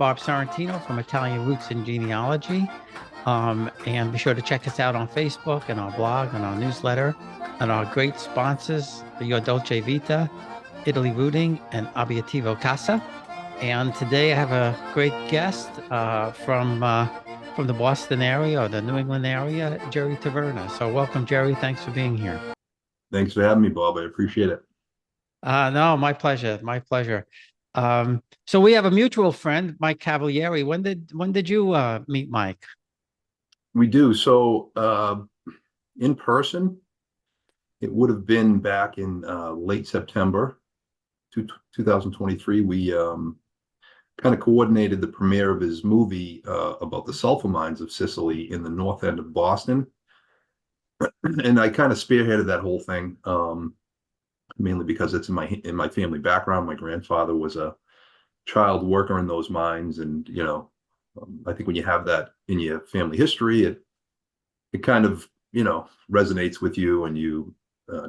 Bob Sorrentino from Italian Roots and Genealogy. And be sure to check us out on Facebook and our blog and our newsletter and our great sponsors, Your Dolce Vita, Italy Rooting, and Abiativo Casa. And today I have a great guest from the Boston area or the New England area, Jerry Taverna. So welcome, Jerry. Thanks for being here. Thanks for having me, Bob. I appreciate it. No, my pleasure. My pleasure. So we have a mutual friend, Mike Cavalieri. When did you meet Mike? We do. So in person, it would have been back in late September 2023. We kind of coordinated the premiere of his movie about the sulfur mines of Sicily in the north end of Boston. And I kind of spearheaded that whole thing, mainly because it's in my family background. My grandfather was a child worker in those mines, and I think when you have that in your family history, it kind of resonates with you, and you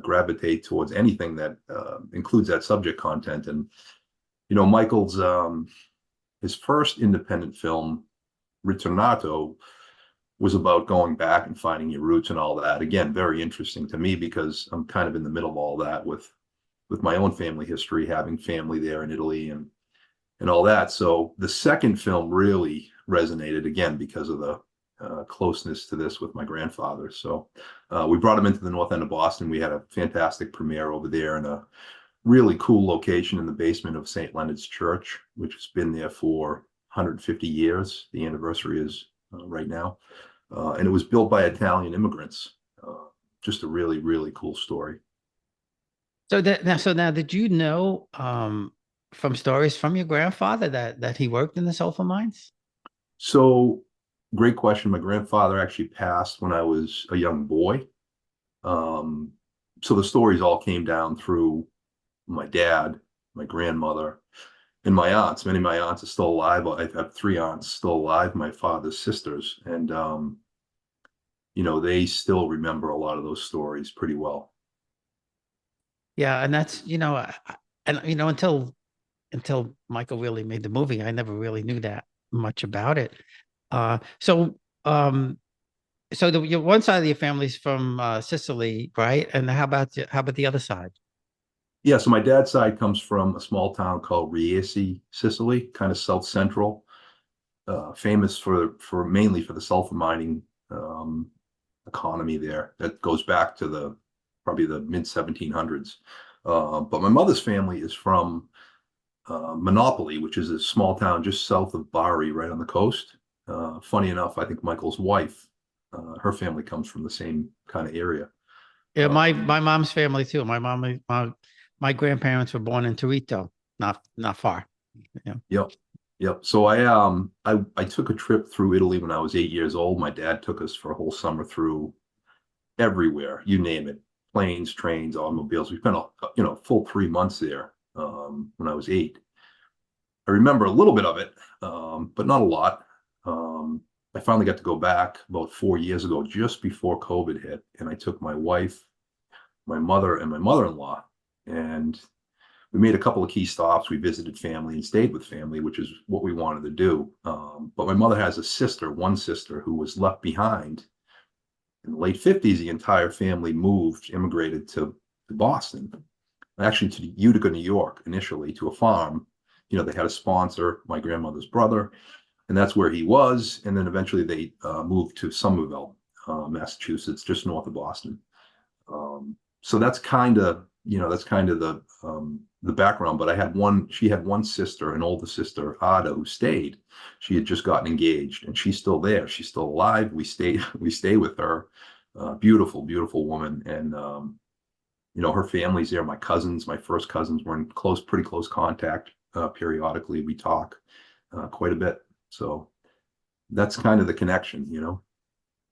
gravitate towards anything that includes that subject content. And Michael's his first independent film, Ritornato, was about going back and finding your roots and all that. Again, very interesting to me because I'm kind of in the middle of all that with my own family history, having family there in Italy and all that. So the second film really resonated again because of the closeness to this with my grandfather. So we brought him into the north end of Boston. We had a fantastic premiere over there in a really cool location in the basement of St. Leonard's Church, which has been there for 150 years. The anniversary is right now. And it was built by Italian immigrants. Just a really, really cool story. So now, did you know from stories from your grandfather that he worked in the sulfur mines? So, great question. My grandfather actually passed when I was a young boy. So the stories all came down through my dad, my grandmother, and my aunts. Many of my aunts are still alive. I have three aunts still alive, my father's sisters, and they still remember a lot of those stories pretty well. Yeah, and that's until Michael really made the movie, I never really knew that much about it. So your one side of your family's from Sicily, right? And how about the other side? Yeah, so my dad's side comes from a small town called Riesi, Sicily, kind of south central, famous for mainly for the sulfur mining economy there. That goes back to probably the mid 1700s. But my mother's family is from Monopoli, which is a small town just south of Bari, right on the coast. Funny enough, I think Michael's wife, her family comes from the same kind of area. Yeah, my mom's family too. My grandparents were born in Torito, not far. Yeah. Yep. So I took a trip through Italy when I was 8 years old. My dad took us for a whole summer through everywhere, you name it, planes, trains, automobiles. We spent a full 3 months there when I was 8. I remember a little bit of it, but not a lot. I finally got to go back about 4 years ago, just before COVID hit, and I took my wife, my mother, and my mother-in-law, and we made a couple of key stops. We visited family and stayed with family, which is what we wanted to do. But my mother has one sister who was left behind in the late 50s. The entire family immigrated to Boston, actually to Utica, New York, initially to a farm. They had a sponsor, my grandmother's brother, and that's where he was. And then eventually they moved to Somerville, Massachusetts, just north of Boston. So that's kind of the background. But she had one sister, an older sister, Ada, who stayed. She had just gotten engaged, and she's still there. She's still alive. We stay with her. Beautiful, beautiful woman. And her family's there. My first cousins were in pretty close contact. Periodically we talk quite a bit. So that's kind of the connection,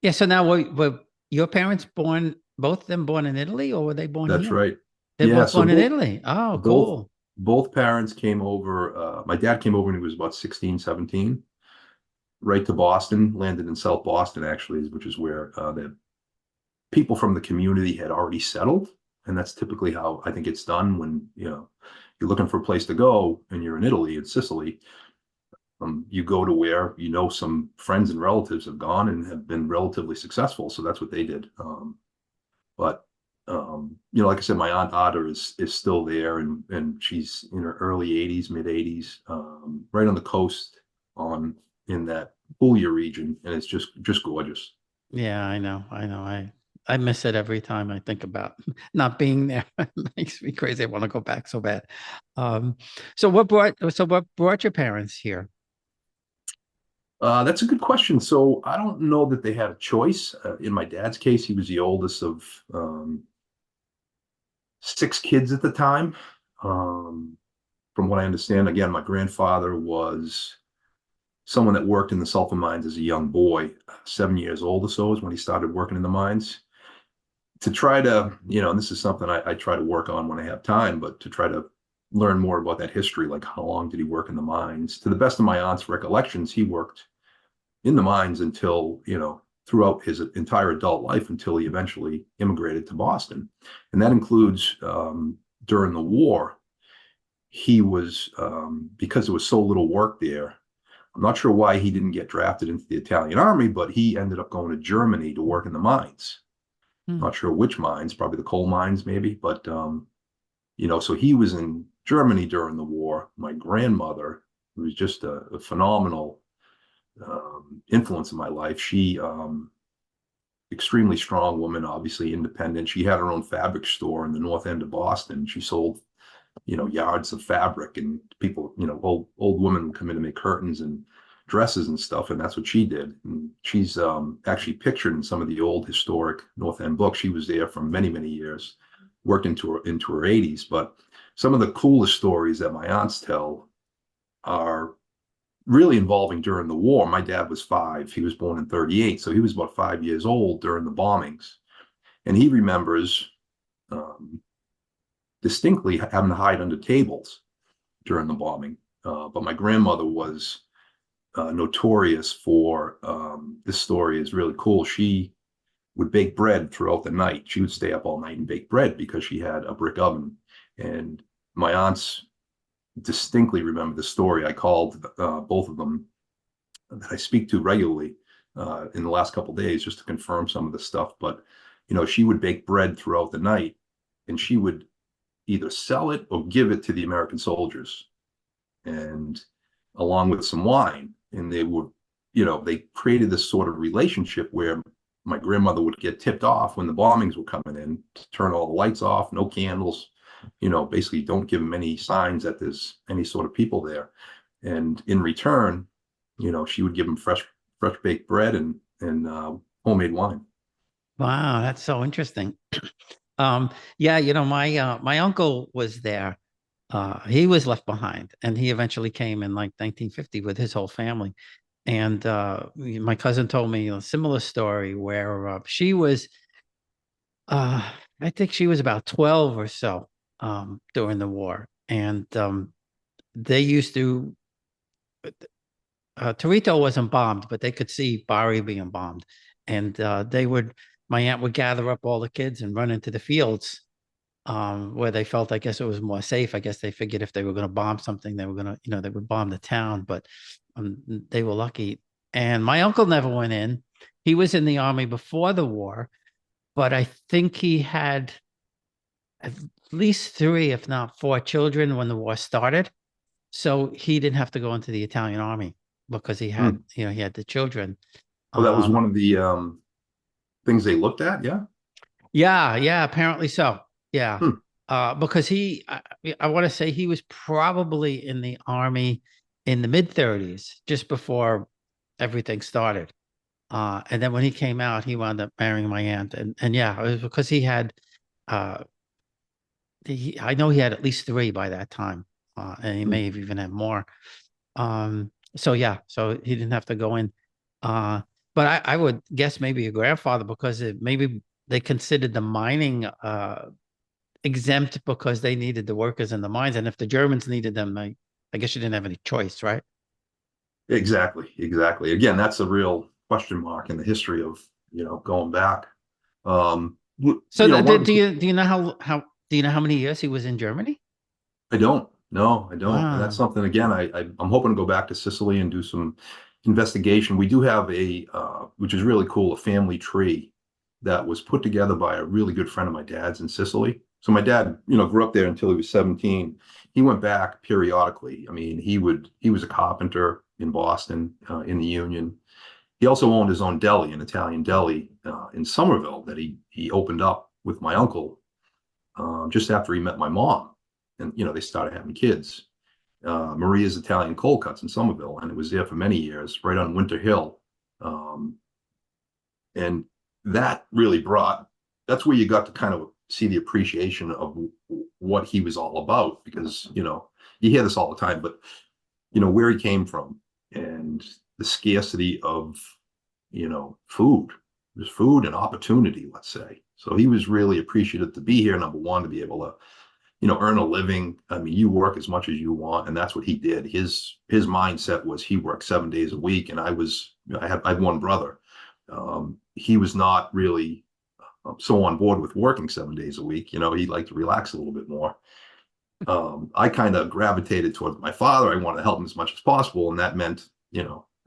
Yeah. So now were your parents both of them born in Italy, or were they born That's here? right. They're both born in Italy. Oh, cool. Both parents came over. My dad came over when he was about 16, 17, right to Boston, landed in South Boston, actually, which is where the people from the community had already settled. And that's typically how I think it's done when, you're looking for a place to go and you're in Italy, in Sicily. You go to where you know some friends and relatives have gone and have been relatively successful, so that's what they did. But like I said, my aunt Otter is still there, and she's in her early 80s, mid 80s, right on the coast in that Puglia region, and it's just gorgeous. Yeah, I know. I miss it every time I think about not being there. It makes me crazy. I want to go back so bad. Um, so what brought your parents here? That's a good question. So I don't know that they had a choice. In my dad's case, he was the oldest of six kids at the time. Um, from what I understand, again, my grandfather was someone that worked in the sulfur mines as a young boy, 7 years old or so is when he started working in the mines. To try to, and this is something I try to work on when I have time, but to try to learn more about that history, like how long did he work in the mines? To the best of my aunt's recollections, he worked in the mines until, throughout his entire adult life until he eventually immigrated to Boston. And that includes during the war, he was, because there was so little work there, I'm not sure why he didn't get drafted into the Italian army, but he ended up going to Germany to work in the mines. Hmm. Not sure which mines, probably the coal mines, maybe. But, so he was in Germany during the war. My grandmother, who was just a phenomenal influence in my life, she, extremely strong woman, obviously independent. She had her own fabric store in the north end of Boston. She sold yards of fabric, and people, old women would come in to make curtains and dresses and stuff, and that's what she did. And she's actually pictured in some of the old historic North End books. She was there for many, many years, worked into her 80s. But some of the coolest stories that my aunts tell are really involving during the war. My dad was 5. He was born in 38, so he was about 5 years old during the bombings, and he remembers um, distinctly having to hide under tables during the bombing. But my grandmother was notorious for this story is really cool. She would bake bread throughout the night. She would stay up all night and bake bread because she had a brick oven. And my aunts distinctly remember the story. I called both of them that I speak to regularly in the last couple of days just to confirm some of the stuff. But she would bake bread throughout the night, and she would either sell it or give it to the American soldiers, and along with some wine. And they would, they created this sort of relationship where my grandmother would get tipped off when the bombings were coming in to turn all the lights off, no candles, basically don't give them any signs that there's any sort of people there. And in return, she would give them fresh baked bread and homemade wine. Wow, that's so interesting. Yeah, my uncle was there. He was left behind, and he eventually came in like 1950 with his whole family. And my cousin told me a similar story where she was, I think she was about 12 or so during the war, and they used to. Torito wasn't bombed, but they could see Bari being bombed, and my aunt would gather up all the kids and run into the fields where they felt, I guess it was more safe. I guess they figured if they were going to bomb something, they were going to, they would bomb the town, but they were lucky. And my uncle never went in. He was in the army before the war, but I think he had at least 3, if not 4 children when the war started. So he didn't have to go into the Italian army because he had, Hmm. he had the children. Well, that was Um, one of the things they looked at. Yeah. yeah, apparently so. Yeah. Hmm. Because I want to say he was probably in the army in the mid-30s, just before everything started. And then when he came out, he wound up marrying my aunt. And yeah, it was because he had, uh, I know he had at least 3 by that time. And he Hmm. may have even had more. So yeah, so he didn't have to go in. But I would guess maybe your grandfather, because maybe they considered the mining exempt because they needed the workers in the mines. And if the Germans needed them, I guess you didn't have any choice, right? Exactly. Again, that's a real question mark in the history of, going back. So One of do the, you know how do you know how many years he was in Germany? I don't. No, I don't. And that's Wow. something, again, I'm hoping to go back to Sicily and do some investigation. We do have which is really cool, a family tree that was put together by a really good friend of my dad's in Sicily. So my dad, grew up there until he was 17. He went back periodically. I mean, he was a carpenter in Boston, in the Union. He also owned his own deli, an Italian deli, in Somerville that he opened up with my uncle, just after he met my mom. And, they started having kids. Maria's Italian Cold Cuts in Somerville, and it was there for many years, right on Winter Hill. Um, and that really that's where you got to kind of see the appreciation of what he was all about, because, you hear this all the time, but, where he came from and the scarcity of, food. There's food and opportunity, let's say. So he was really appreciative to be here, number one, to be able to, earn a living. I mean, you work as much as you want, and that's what he did. His mindset was he worked 7 days a week, and I have one brother. He was not really so on board with working 7 days a week. He liked to relax a little bit more. I kind of gravitated towards my father. I wanted to help him as much as possible, and that meant,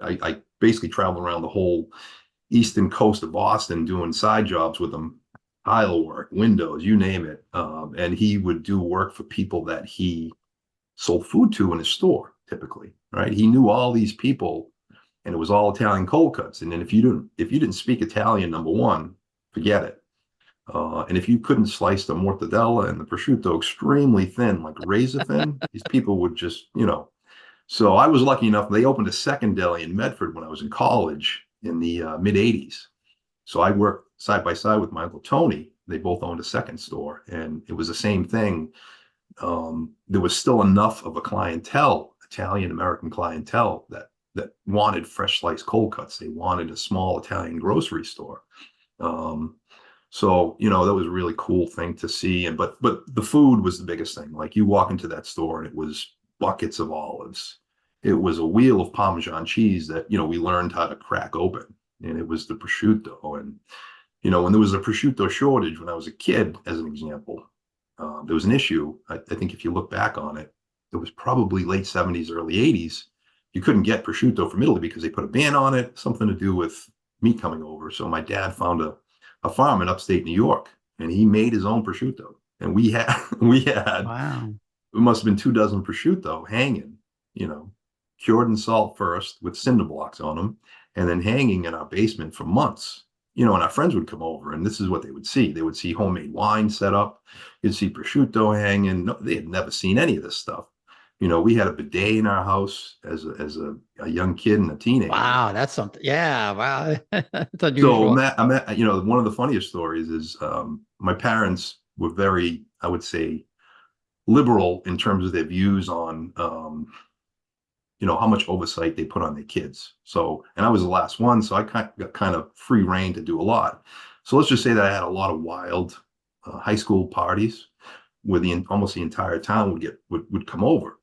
I basically traveled around the whole eastern coast of Boston doing side jobs with him, tile work, windows, you name it. And he would do work for people that he sold food to in his store, typically, right? He knew all these people, and it was all Italian cold cuts. And then if you didn't speak Italian, number one, forget it. And if you couldn't slice the mortadella and the prosciutto extremely thin, like razor thin, these people would just, So I was lucky enough. They opened a second deli in Medford when I was in college in the mid 80s. So I worked side by side with my uncle Tony. They both owned a second store, and it was the same thing. There was still enough of a clientele, Italian American clientele, that wanted fresh sliced cold cuts. They wanted a small Italian grocery store. Um, so, that was a really cool thing to see. And but the food was the biggest thing. Like, you walk into that store and it was buckets of olives. It was a wheel of Parmesan cheese that, we learned how to crack open. And it was the prosciutto. And, when there was a prosciutto shortage when I was a kid, as an example, there was an issue. I think if you look back on it, it was probably late 70s, early 80s. You couldn't get prosciutto from Italy because they put a ban on it, something to do with meat coming over. So my dad found a farm in upstate New York, and he made his own prosciutto. And Wow. it must have been 2 dozen prosciutto hanging, cured in salt first with cinder blocks on them, and then hanging in our basement for months. And our friends would come over, and this is what they would see. They would see homemade wine set up. You'd see prosciutto hanging. No, they had never seen any of this stuff. We had a bidet in our house as a young kid and a teenager. Wow, that's something. Yeah, wow. It's So unusual. one of the funniest stories is, my parents were very, I would say, liberal in terms of their views on, how much oversight they put on their kids. So, and I was the last one, so I got kind of free reign to do a lot. So let's just say that I had a lot of wild high school parties where almost the entire town would come over,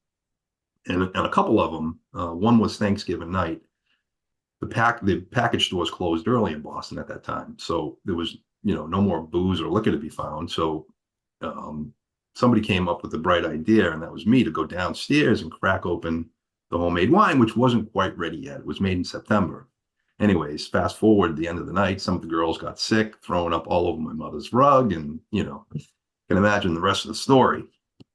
and a couple of them. One was Thanksgiving night. The package stores closed early in Boston at that time, so there was, no more booze or liquor to be found. So um, somebody came up with the bright idea, and that was me, to go downstairs and crack open the homemade wine, which wasn't quite ready yet. It was made in September. Anyways, fast forward the end of the night, some of the girls got sick, throwing up all over my mother's rug, and, can imagine the rest of the story.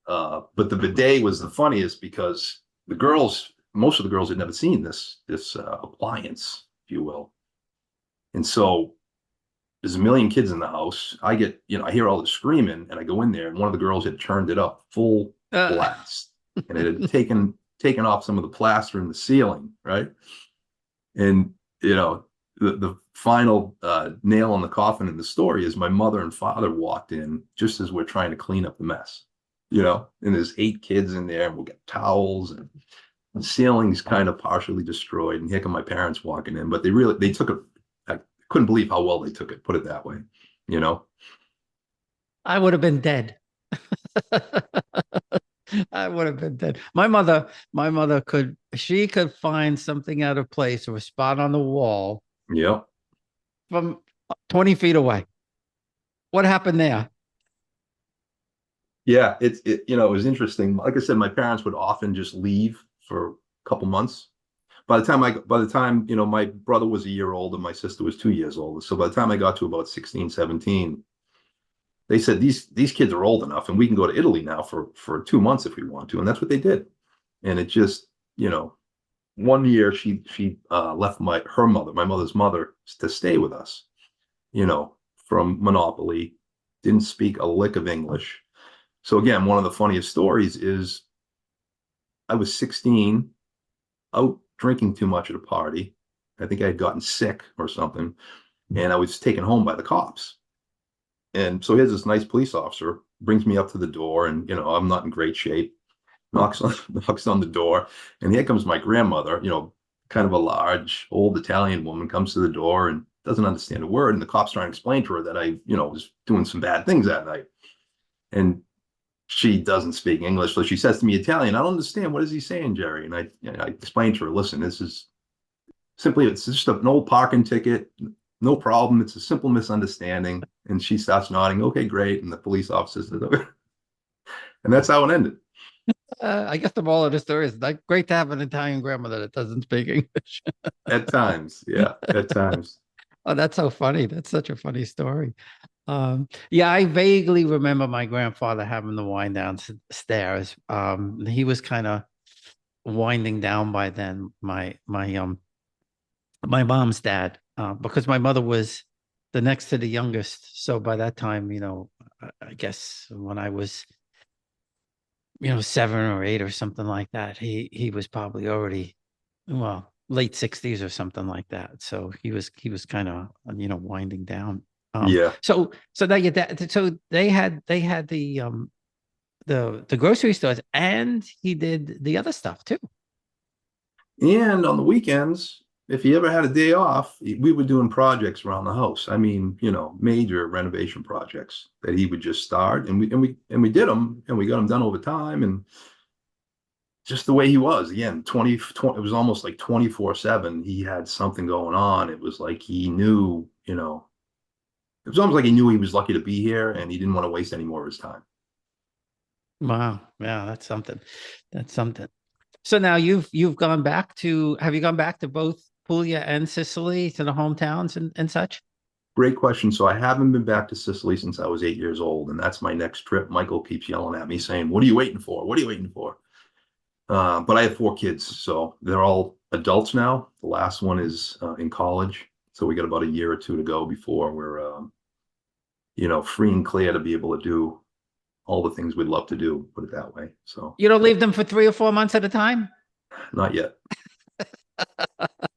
But the bidet was the funniest because most of the girls had never seen this appliance, if you will. And so there's a million kids in the house. I hear all the screaming, and I go in there, and one of the girls had turned it up full Uh, blast, and it had taken off some of the plaster in the ceiling, right? And, the final nail in the coffin in the story is my mother and father walked in just as we're trying to clean up the mess, and there's 8 kids in there, and we'll get towels, and the ceiling's kind of partially destroyed. And here come my parents walking in, but they took it. I couldn't believe how well they took it, put it that way, you know? I would have been dead. I would have been dead. My mother she could find something out of place or a spot on the wall Yeah. from 20 feet away. What happened there? Yeah, it was interesting. Like I said, my parents would often just leave for a couple months. By the time, my brother was a year older, my sister was 2 years older. So by the time I got to about 16, 17, they said these kids are old enough and we can go to Italy now for 2 months if we want to. And that's what they did. And it just, one year she left my mother's mother, to stay with us, you know, from Monopoli, didn't speak a lick of English. So again, one of the funniest stories is I was 16, out drinking too much at a party. I think I had gotten sick or something, and I was taken home by the cops. And so here's this nice police officer, brings me up to the door, and I'm not in great shape. Knocks on knocks on the door, and here comes my grandmother, kind of a large old Italian woman, comes to the door and doesn't understand a word. And the cops trying to explain to her that I, was doing some bad things that night. And she doesn't speak English. So she says to me, Italian, I don't understand. What is he saying, Jerry? And I explained to her, listen, this is it's just an old parking ticket. No problem. It's a simple misunderstanding. And she starts nodding. Okay, great. And the police officer says, okay. And that's how it ended. I guess the moral of the story is like great to have an Italian grandmother that doesn't speak English. At times. Yeah, at times. Oh, that's so funny. That's such a funny story. Yeah, I vaguely remember my grandfather having the wind down stairs. He was kind of winding down by then. My mom's dad, because my mother was the next to the youngest. So by that time, I guess when I was, 7 or 8 or something like that, he was probably already, well, late 60s or something like that. So he was kind of, winding down. Yeah. So that your dad, so they had the grocery stores, and he did the other stuff too. And on the weekends, if he ever had a day off, we were doing projects around the house. I mean, major renovation projects that he would just start, and we did them, and we got them done over time. And just the way he was, again, 20 it was almost like 24/7. He had something going on. It was like he knew, it was almost like he knew he was lucky to be here, and he didn't want to waste any more of his time. Wow. Yeah, that's something. That's something. So now you've gone back to, have you gone back to both Puglia and Sicily, to the hometowns and such? Great question. So I haven't been back to Sicily since I was 8 years old, and that's my next trip. Michael keeps yelling at me saying, "What are you waiting for? What are you waiting for?" But I have 4 kids, so they're all adults now. The last one is in college, so we got about a year or two to go before we're, free and clear to be able to do all the things we'd love to do. Put it that way. So You don't leave them for 3 or 4 months at a time? not yet.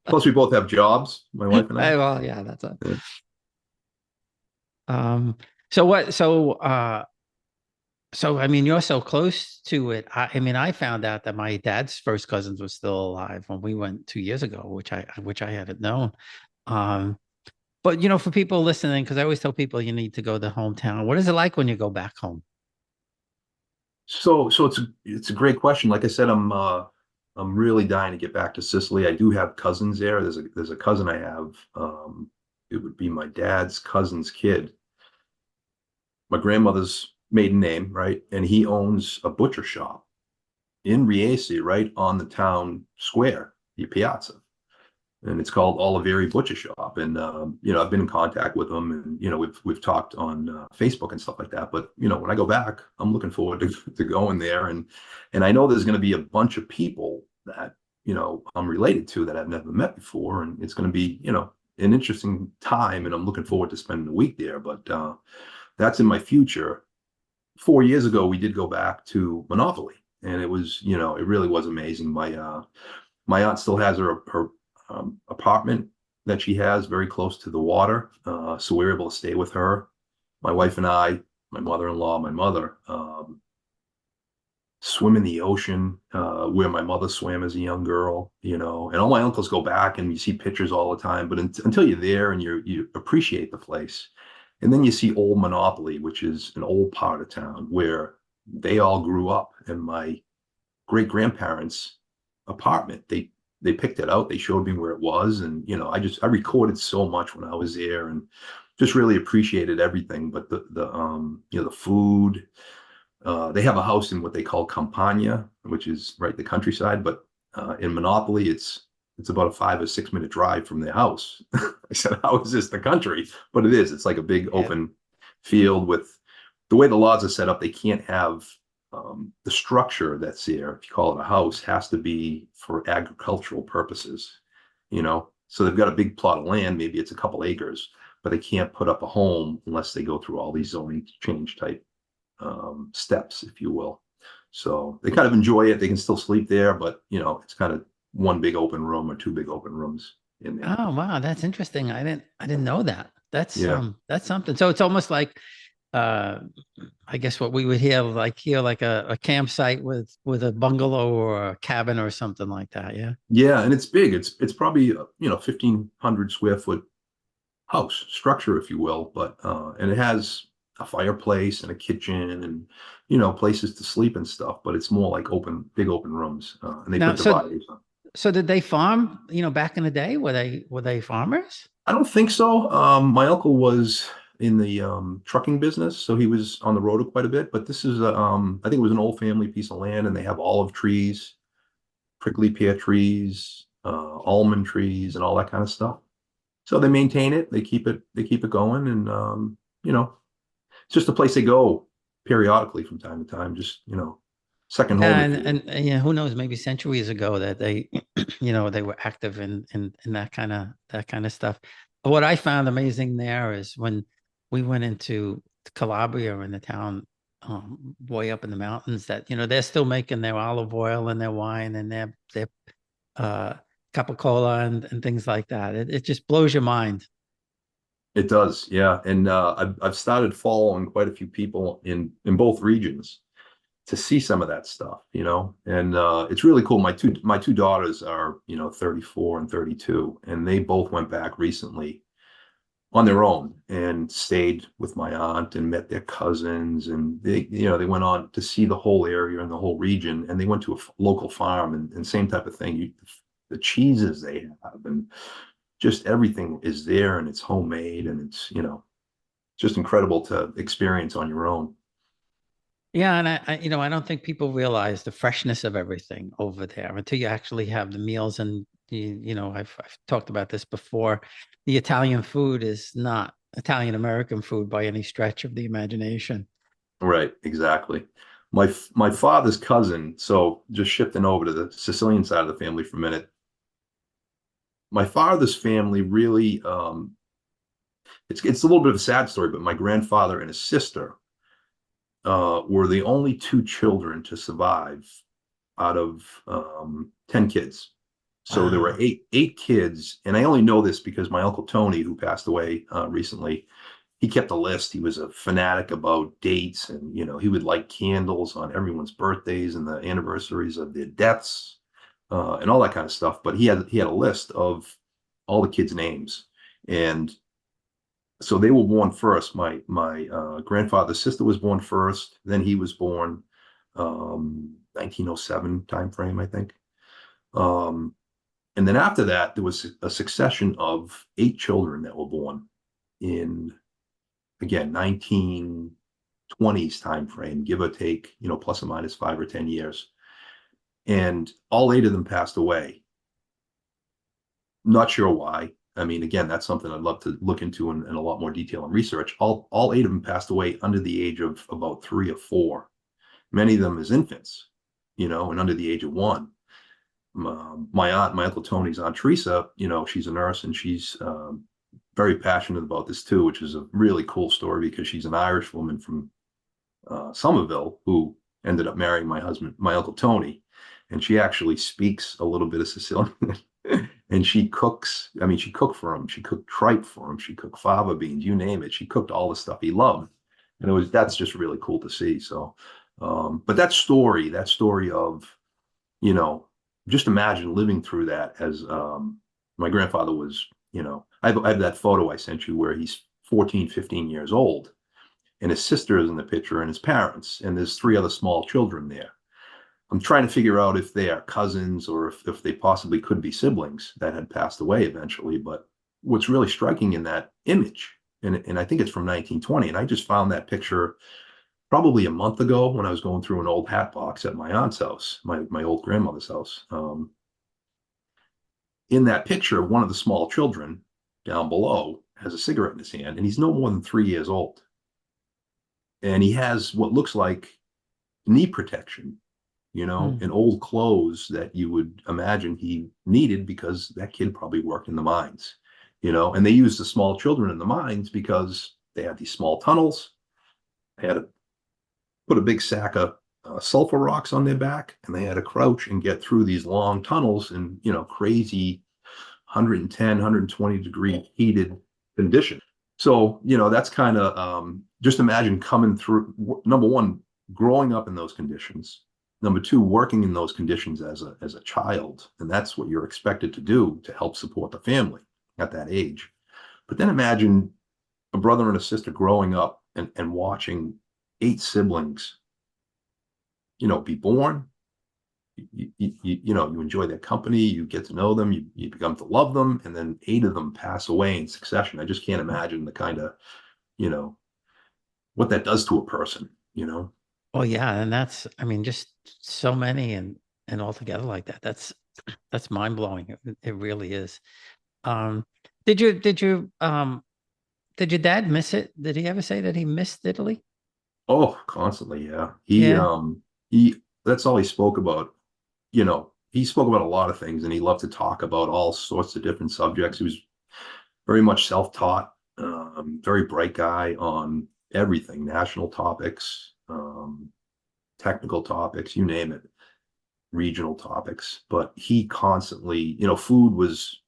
Plus, we both have jobs, my wife and I. Well, yeah, that's a. Yeah. So what? So I mean, you're so close to it. I mean, I found out that my dad's first cousins were still alive when we went 2 years ago, which I hadn't known. Um, but for people listening, because I always tell people you need to go to hometown. What is it like when you go back home? So it's a great question. Like I said, I'm really dying to get back to Sicily. I do have cousins there. There's a cousin I have. It would be my dad's cousin's kid, my grandmother's maiden name, right? And he owns a butcher shop in Riese, right on the town square, the piazza. And it's called Olivieri Butcher Shop. And I've been in contact with him, and we've talked on Facebook and stuff like that. But when I go back, I'm looking forward to going there, and I know there's going to be a bunch of people that I'm related to that I've never met before, and it's going to be an interesting time, and I'm looking forward to spending a week there. But that's in my future. 4 years ago, we did go back to Monopoli, and it was it really was amazing. My aunt still has her apartment that she has very close to the water. So we were able to stay with her, my wife and I, my mother-in-law, my mother, swim in the ocean, where my mother swam as a young girl, and all my uncles go back, and you see pictures all the time, but until you're there and you appreciate the place. And then you see old Monopoli, which is an old part of town where they all grew up, and my great grandparents' apartment, they picked it out. They showed me where it was. And, I recorded so much when I was there, and just really appreciated everything. But the food, They have a house in what they call Campania, which is right the countryside, but in Monopoli, it's about a 5 or 6 minute drive from their house. I said, how is this the country? But it is. It's like a big Yeah. open field with the way the laws are set up. They can't have the structure that's there, if you call it a house, has to be for agricultural purposes, you know? So they've got a big plot of land, maybe it's a couple acres, but they can't put up a home unless they go through all these zoning change type steps, if you will. So they kind of enjoy it. They can still sleep there, but it's kind of one big open room or two big open rooms in there. Oh, wow, that's interesting. I didn't know that. Yeah. That's something. So it's almost like uh I guess what we would hear like a campsite with a bungalow or a cabin or something like that. Yeah. Yeah, and it's big. It's probably 1,500 square foot house structure, if you will, but and it has a fireplace and a kitchen and places to sleep and stuff, but it's more like big open rooms, and they Now, put dividers on. so did they farm, back in the day? Were they farmers? I don't think so. My uncle was in the trucking business, so he was on the road quite a bit. But this is I think it was an old family piece of land, and they have olive trees, prickly pear trees, almond trees, and all that kind of stuff. So they maintain it, they keep it going, and it's just a place they go periodically from time to time, just second home, if And, you will. yeah, who knows, maybe centuries ago that they, they were active in that kind of stuff. What I found amazing there is when we went into Calabria in the town, way up in the mountains, that, they're still making their olive oil and their wine and their uh capicola and things like that. It just blows your mind. It does, yeah. And I've started following quite a few people in both regions to see some of that stuff, and it's really cool. My two daughters are 34 and 32, and they both went back recently on their own and stayed with my aunt and met their cousins, and they went on to see the whole area and the whole region, and they went to a local farm, and same type of thing. The cheeses they have, and just everything is there, and it's homemade, and it's just incredible to experience on your own. Yeah, and I don't think people realize the freshness of everything over there until you actually have the meals. And I've talked about this before. The Italian food is not Italian American food by any stretch of the imagination. Right, exactly. My father's cousin, so just shifting over to the Sicilian side of the family for a minute. My father's family really, it's a little bit of a sad story, but my grandfather and his sister were the only two children to survive out of 10 kids. So there were Wow. eight kids, and I only know this because my uncle Tony, who passed away recently, he kept a list. He was a fanatic about dates, and he would light candles on everyone's birthdays and the anniversaries of their deaths, and all that kind of stuff. But he had a list of all the kids' names, and so they were born first. My grandfather's sister was born first, then he was born, 1907 time frame, I think. Um, and then after that, there was a succession of 8 children that were born in, again, 1920s time frame, give or take, plus or minus 5 or 10 years. And all 8 of them passed away. Not sure why. I mean, again, that's something I'd love to look into in a lot more detail and research. All 8 of them passed away under the age of about 3 or 4. Many of them as infants, and under the age of 1. My aunt, my uncle Tony's aunt Teresa, she's a nurse, and she's very passionate about this too, which is a really cool story because she's an Irish woman from Somerville who ended up marrying my uncle Tony, and she actually speaks a little bit of Sicilian. And she cooks. I mean, she cooked for him. She cooked tripe for him. She cooked fava beans, you name it. She cooked all the stuff he loved, and that's just really cool to see. So, but that story of, you know, just imagine living through that as my grandfather was, I have that photo I sent you where he's 14, 15 years old, and his sister is in the picture, and his parents, and there's 3 other small children there. I'm trying to figure out if they are cousins or if they possibly could be siblings that had passed away eventually. But what's really striking in that image, and I think it's from 1920, and I just found that picture probably a month ago when I was going through an old hat box at my aunt's house, my old grandmother's house. In that picture, one of the small children down below has a cigarette in his hand, and he's no more than 3 years old. And he has what looks like knee protection, Mm. and old clothes that you would imagine he needed because that kid probably worked in the mines, and they used the small children in the mines because they had these small tunnels. They had to put a big sack of sulfur rocks on their back, and they had to crouch and get through these long tunnels in, crazy 110, 120-degree heated conditions. So, that's kind of just imagine coming through, number one, growing up in those conditions. Number two, working in those conditions as a child. And that's what you're expected to do to help support the family at that age. But then imagine a brother and a sister growing up and watching 8 siblings, be born. You enjoy their company, you get to know them, you become to love them, and then 8 of them pass away in succession. I just can't imagine the kind of, you know, what that does to a person. Oh yeah, and that's, I mean, just so many and all together like that. That's mind blowing. It really is. Um, did you did your dad miss it? Did he ever say that he missed Italy? Oh, constantly, yeah. Yeah. That's all he spoke about. He spoke about a lot of things, and he loved to talk about all sorts of different subjects. He was very much self-taught, very bright guy on everything, national topics, technical topics, you name it, regional topics. But he constantly, food was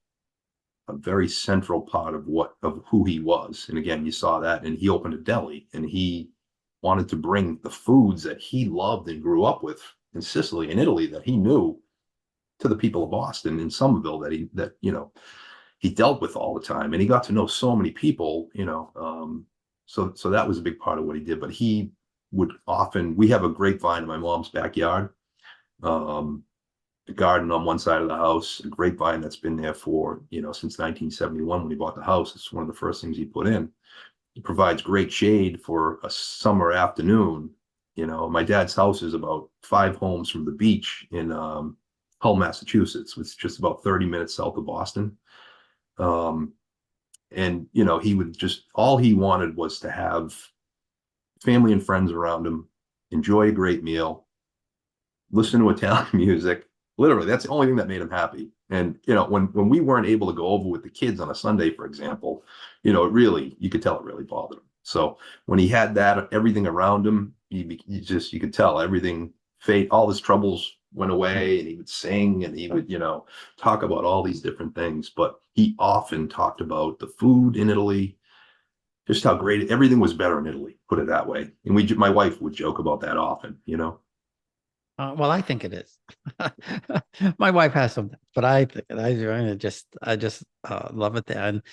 a very central part of who he was. And again, you saw that, and he opened a deli, and he wanted to bring the foods that he loved and grew up with in Sicily and Italy that he knew to the people of Boston and Somerville that he dealt with all the time, and he got to know so many people. So that was a big part of what he did. But he would often, we have a grapevine in my mom's backyard, um, a garden on one side of the house, a grapevine that's been there for since 1971 when he bought the house. It's one of the first things he put in. It provides great shade for a summer afternoon. My dad's house is about 5 homes from the beach in Hull, Massachusetts, which is just about 30 minutes south of Boston. Um, and he would just, all he wanted was to have family and friends around him, enjoy a great meal, listen to Italian music. Literally, that's the only thing that made him happy. And when we weren't able to go over with the kids on a Sunday, for example, it really, you could tell it really bothered him. So when he had that everything around him, you could tell everything all his troubles went away, and he would sing, and he would talk about all these different things. But he often talked about the food in Italy, just how great everything was better in Italy, put it that way. And my wife would joke about that often. Well, I think it is. My wife has some, but I think it. I just love it there. And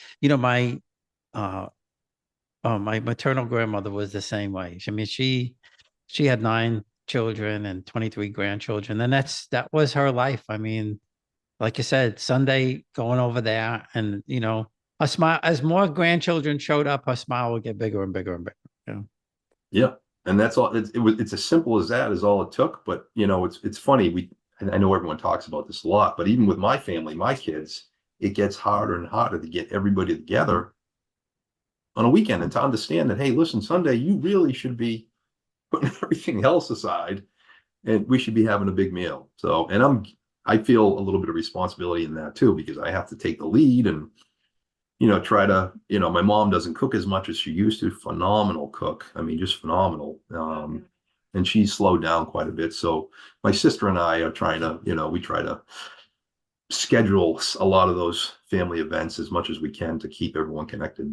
uh, my maternal grandmother was the same way. I mean, she had 9 children and 23 grandchildren, and that was her life. I mean, like you said, Sunday going over there, and her smile, as more grandchildren showed up, her smile would get bigger and bigger and bigger. Yeah. And that's all. It's as simple as that is all it took. But it's funny. And I know everyone talks about this a lot, but even with my family, my kids, it gets harder and harder to get everybody together on a weekend, and to understand that, hey, listen, Sunday, you really should be putting everything else aside, and we should be having a big meal. So, and I feel a little bit of responsibility in that too, because I have to take the lead and try to, my mom doesn't cook as much as she used to. Phenomenal cook. I mean, just phenomenal. And she's slowed down quite a bit. So my sister and I are trying to, we try to schedule a lot of those family events as much as we can to keep everyone connected.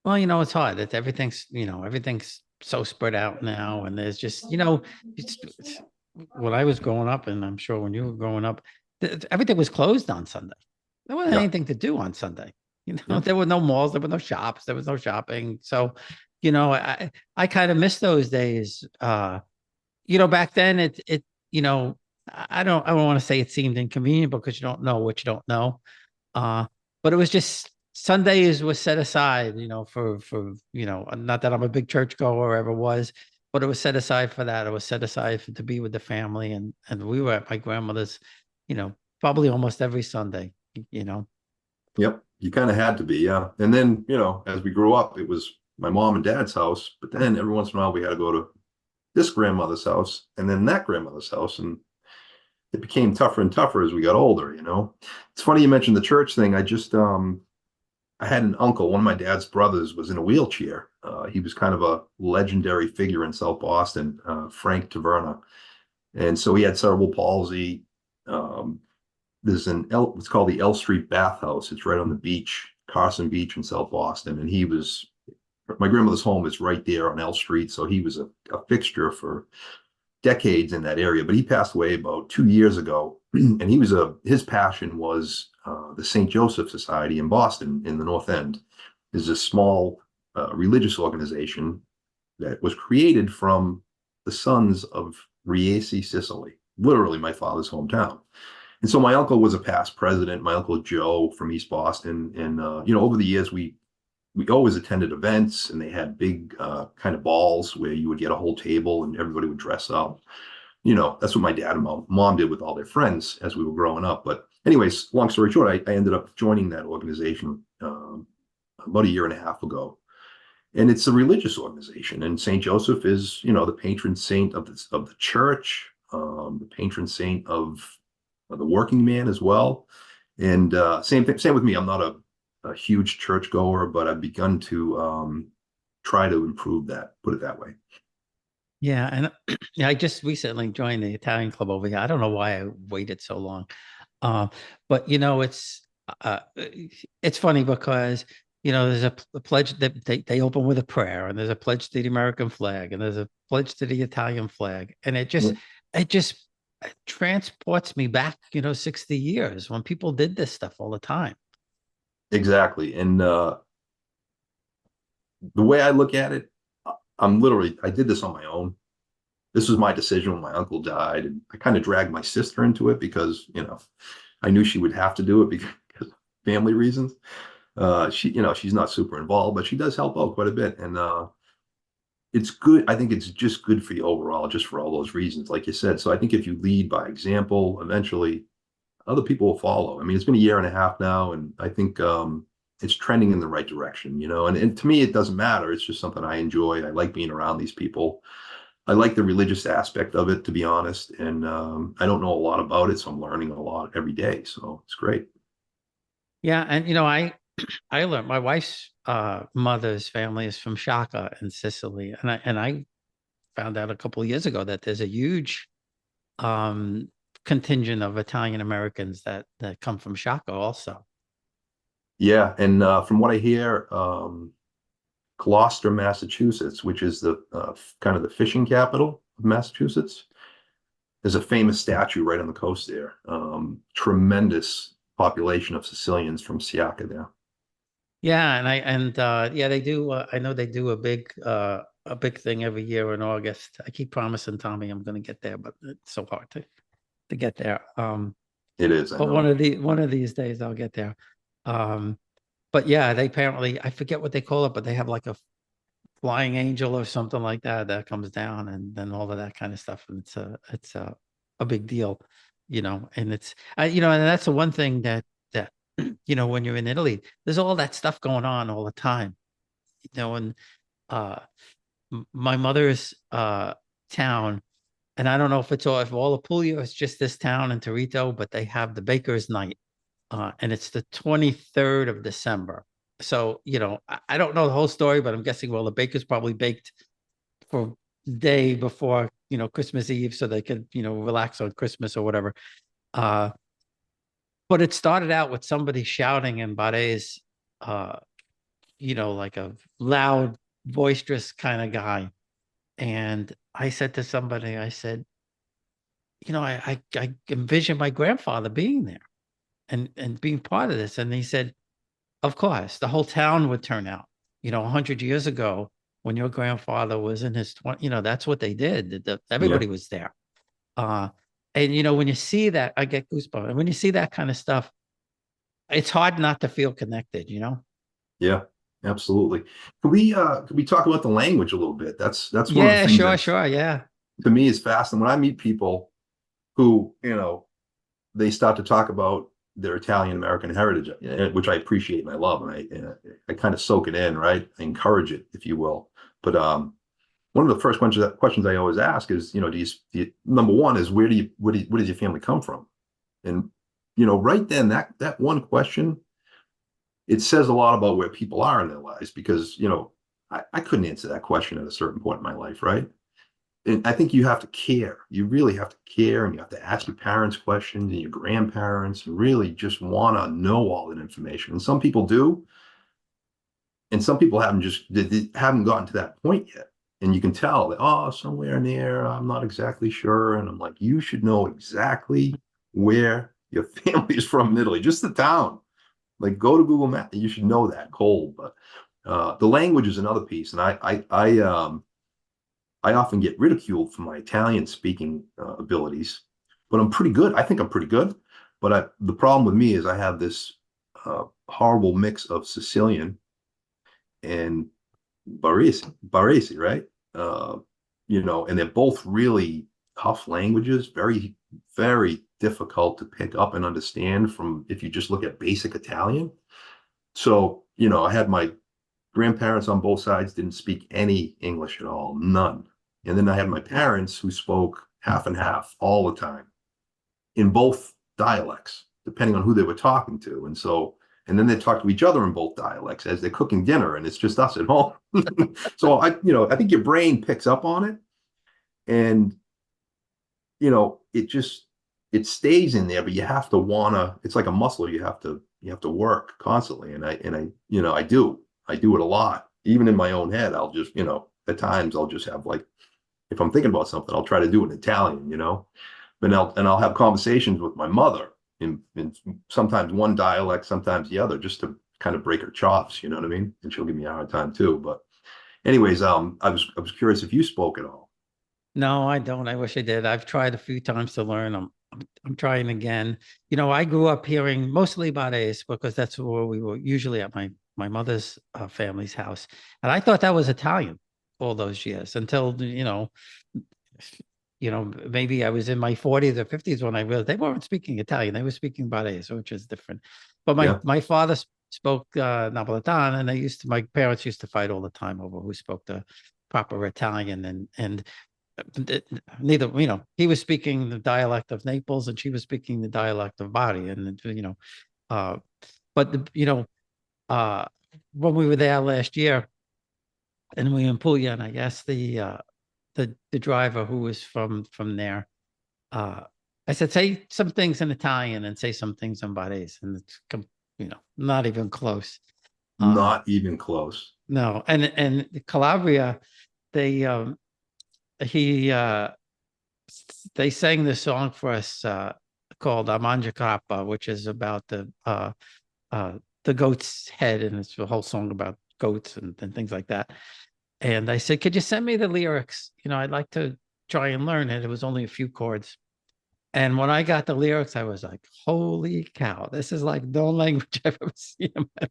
Well, it's hard. Everything's so spread out now, and there's just, it's when I was growing up, and I'm sure when you were growing up, everything was closed on Sunday. There wasn't Yeah. anything to do on Sunday. Yeah. There were no malls, there were no shops, there was no shopping. So, I kind of miss those days. Back then you know, I don't want to say it seemed inconvenient because you don't know what you don't know. Uh, but it was just Sundays was set aside, for not that I'm a big church goer or ever was, but it was set aside for that. It was set aside to be with the family, and we were at my grandmother's, probably almost every Sunday. You know. Yep. You kind of had to be, yeah. And then, as we grew up, it was my mom and dad's house. But then every once in a while, we had to go to this grandmother's house and then that grandmother's house. And it became tougher and tougher as we got older. It's funny you mentioned the church thing. I had an uncle, one of my dad's brothers was in a wheelchair. He was kind of a legendary figure in South Boston, Frank Taverna. And so he had cerebral palsy. There's it's called the L Street Bathhouse. It's right on the beach, Carson Beach in South Boston. And my grandmother's home is right there on L Street. So he was a fixture for decades in that area, but he passed away about 2 years ago. And his passion was the St. Joseph Society in Boston in the North End. Is a small religious organization that was created from the sons of Riesi, Sicily, literally my father's hometown. And so my uncle was a past president, my uncle Joe from East Boston. And, over the years, we always attended events, and they had big kind of balls where you would get a whole table and everybody would dress up. That's what my dad and mom did with all their friends as we were growing up. But anyways, long story short, I ended up joining that organization about a year and a half ago. And it's a religious organization. And St. Joseph is, the patron saint of the church, the patron saint of the working man as well. And same with me. I'm not a huge churchgoer, but I've begun to try to improve that, put it that way. Yeah, and I just recently joined the Italian club over here. I don't know why I waited so long, but it's funny because there's a pledge that they open with a prayer, and there's a pledge to the American flag, and there's a pledge to the Italian flag, and it just transports me back 60 years when people did this stuff all the time. Exactly. And the way I look at it, I did this on my own. This was my decision when my uncle died, and I kind of dragged my sister into it because, I knew she would have to do it because of family reasons. She's not super involved, but she does help out quite a bit. And it's good. I think it's just good for you overall, just for all those reasons, like you said. So I think if you lead by example, eventually other people will follow. I mean, it's been a year and a half now, and I think it's trending in the right direction, and to me, it doesn't matter. It's just something I enjoy. I like being around these people. I like the religious aspect of it, to be honest. And I don't know a lot about it, so I'm learning a lot every day. So it's great. Yeah. And, I learned my wife's mother's family is from Shaka in Sicily. And I found out a couple of years ago that there's a huge contingent of Italian Americans that come from Shaka also. Yeah. And from what I hear, Gloucester, Massachusetts, which is the kind of the fishing capital of Massachusetts. There's a famous statue right on the coast there. Tremendous population of Sicilians from Siaka there. Yeah, and they do. I know they do a big thing every year in August. I keep promising Tommy I'm going to get there, but it's so hard to get there. It is. But one of these days I'll get there. But yeah, they apparently, I forget what they call it, but they have like a flying angel or something like that comes down, and then all of that kind of stuff. And it's a big deal, and it's, and that's the one thing that, when you're in Italy, there's all that stuff going on all the time, and my mother's town, and I don't know if all of Puglia, it's just this town in Torito, but they have the Baker's Night. And it's the 23rd of December. So, I don't know the whole story, but I'm guessing, well, the bakers probably baked for day before, Christmas Eve, so they could, relax on Christmas or whatever. But it started out with somebody shouting in Barres, like a loud, boisterous kind of guy. And I said to somebody, I said, I envision my grandfather being there and being part of this. And he said, of course, the whole town would turn out. 100 years ago, when your grandfather was in his 20s, that's what they did. Everybody was there. And when you see that, I get goosebumps. And when you see that kind of stuff, it's hard not to feel connected. Yeah. Absolutely. Can we talk about the language a little bit? That's one of the Yeah, things sure, that sure. Yeah. to me is fascinating. When I meet people who, they start to talk about their Italian American heritage, which I appreciate and I love, and I kind of soak it in, right? I encourage it, if you will. But one of the first questions I always ask is, number one is where does your family come from? And right then that one question, it says a lot about where people are in their lives because I couldn't answer that question at a certain point in my life, right? And I think you have to care. You really have to care, and you have to ask your parents questions and your grandparents, and really just want to know all that information. And some people do, and some people they haven't gotten to that point yet. And you can tell that, oh, somewhere near, I'm not exactly sure. And I'm like, you should know exactly where your family is from in Italy, just the town. Like, go to Google Maps. You should know that cold. But the language is another piece, and I often get ridiculed for my Italian speaking abilities, but I'm pretty good. I think I'm pretty good. But the problem with me is I have this horrible mix of Sicilian and Baresi, right? Uh, and they're both really tough languages, very, very difficult to pick up and understand from if you just look at basic Italian. So, I had my grandparents on both sides didn't speak any English at all, none. And then I had my parents who spoke half and half all the time in both dialects, depending on who they were talking to. And then they talk to each other in both dialects as they're cooking dinner, and it's just us at home. So I think your brain picks up on it, and it stays in there, but you have to wanna. It's like a muscle. You have to work constantly, and I do it a lot. Even in my own head, I'll just at times I'll just have like if I'm thinking about something, I'll try to do it in Italian. But I'll have conversations with my mother in sometimes one dialect, sometimes the other, just to kind of break her chops. You know what I mean? And she'll give me a hard time too. But anyways, I was curious if you spoke at all. No, I don't. I wish I did. I've tried a few times to learn. I'm trying again. I grew up hearing mostly Barese because that's where we were usually at my mother's family's house, and I thought that was Italian all those years until maybe I was in my 40s or 50s when I realized they weren't speaking Italian; they were speaking Barese, which is different. But my Yeah. my father spoke Napolitan, and my parents used to fight all the time over who spoke the proper Italian, and neither, he was speaking the dialect of Naples and she was speaking the dialect of Bari. And, uh, but, uh, when we were there last year and we were in Puglia, and I asked the driver who was from there, uh, I said, say some things in Italian and say some things in Barese. And it's, not even close. Not even close. No. And Calabria, they, he, they sang this song for us called Amanja Kappa, which is about the goat's head, and it's a whole song about goats and things like that. And I said, could you send me the lyrics? I'd like to try and learn it. It was only a few chords. And when I got the lyrics, I was like, holy cow, this is like no language I've ever seen in my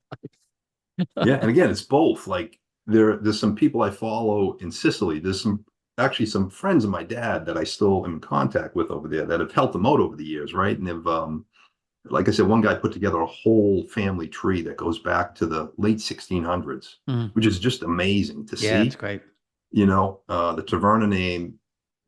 Yeah, life. and again, it's both. Like there's some people I follow in Sicily. There's some friends of my dad that I still am in contact with over there that have helped him out over the years, right? And they've like I said, one guy put together a whole family tree that goes back to the late 1600s, Mm. which is just amazing to Yeah, it's see. great. The Taverna name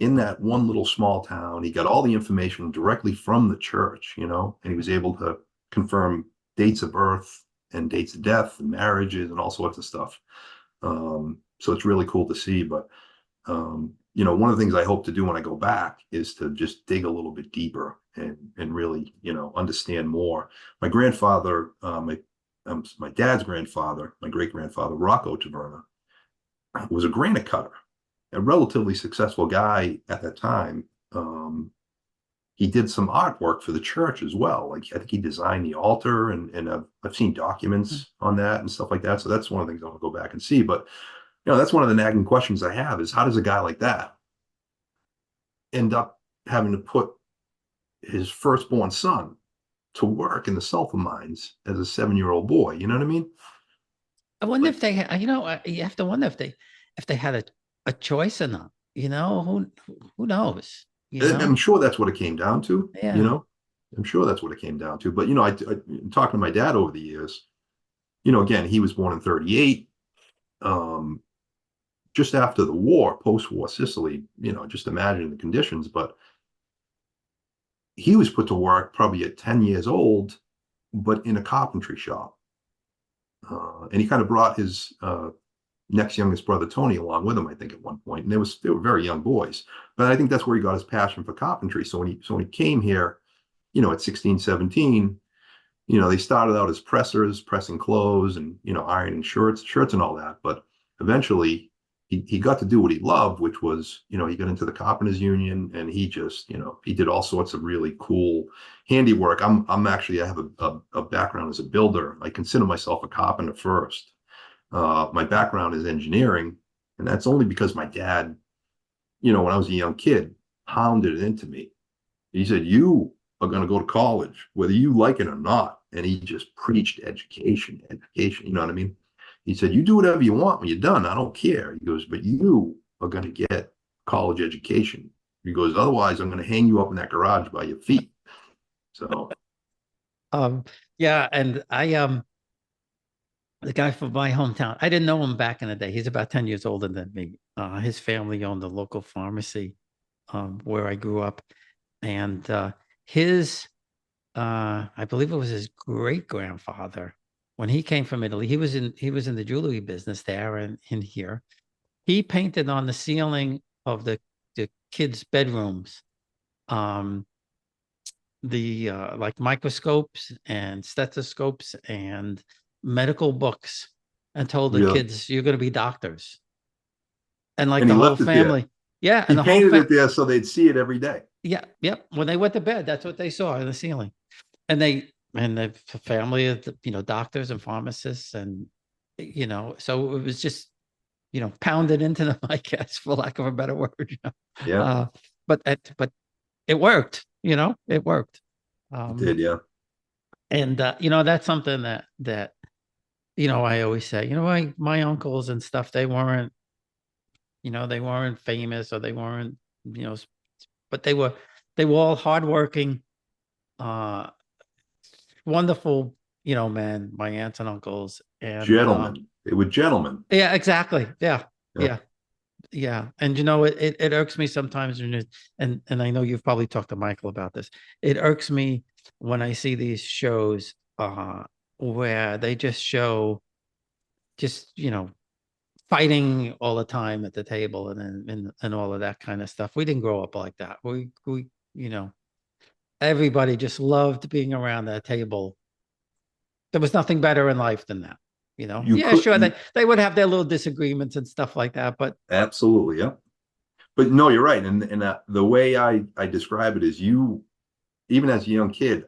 in that one little small town. He got all the information directly from the church, and he was able to confirm dates of birth and dates of death and marriages and all sorts of stuff. So it's really cool to see. But one of the things I hope to do when I go back is to just dig a little bit deeper and really, understand more. My grandfather, my dad's grandfather, my great grandfather, Rocco Taverna, was a granite cutter, a relatively successful guy at that time. He did some artwork for the church as well. Like I think he designed the altar, and I've seen Mm. documents on that and stuff like that. So that's one of the things I want to go back and see. But that's one of the nagging questions I have is how does a guy like that end up having to put his firstborn son to work in the sulfur mines as a 7-year-old boy? You know what I mean? I wonder Like, if they, you have to wonder if they had a choice or not. Who knows? I'm sure that's what it came down to, Yeah. I'm sure that's what it came down to. But, talking to my dad over the years, again, he was born in 38. Um, just after the war, post-war Sicily, just imagine the conditions. But he was put to work probably at 10 years old, but in a carpentry shop. And he kind of brought his next youngest brother Tony along with him, I think, at one point. And they were very young boys. But I think that's where he got his passion for carpentry. So when he came here, at 16, 17, they started out as pressers, pressing clothes and, ironing shirts and all that. But eventually he got to do what he loved, which was, he got into the Carpenters Union, and he just, he did all sorts of really cool handiwork. I have a background as a builder. I consider myself a carpenter first. My background is engineering, and that's only because my dad, when I was a young kid, pounded it into me. He said, "You are going to go to college, whether you like it or not." And he just preached education, education. You know what I mean? He said, "You do whatever you want when you're done. I don't care." He goes, "But you are going to get college education." He goes, "Otherwise, I'm going to hang you up in that garage by your feet." So, Um, yeah, and the guy from my hometown, I didn't know him back in the day. He's about 10 years older than me. His family owned a local pharmacy where I grew up. And I believe it was his great grandfather, when he came from Italy, he was in the jewelry business there and in here. He painted on the ceiling of the kids' bedrooms, um, the like microscopes and stethoscopes and medical books, and told the really, kids, "You're going to be doctors." And like and the he whole left it there. family, yeah, He and the whole painted family, it there so they'd see it every day. yeah, yep. When they went to bed, that's what they saw in the ceiling. And the family of doctors and pharmacists, and so it was just pounded into them, I guess, for lack of a better word. Yeah, Uh, but it worked. It worked. it did. Yeah. And that's something that I always say. My uncles and stuff, they weren't famous, or they weren't, but they were all hardworking, uh, wonderful, men, my aunts and uncles. And Gentlemen. They were gentlemen. yeah, exactly. Yeah. Yeah. Yeah. Yeah. And it irks me sometimes and I know you've probably talked to Michael about this. It irks me when I see these shows where they just show just, fighting all the time at the table, and all of that kind of stuff. We didn't grow up like that. We everybody just loved being around that table. There was nothing better in life than that. You Yeah, could sure, you they would have their little disagreements and stuff like that, but absolutely, yeah. But no, you're right. And the way I describe it is, even as a young kid,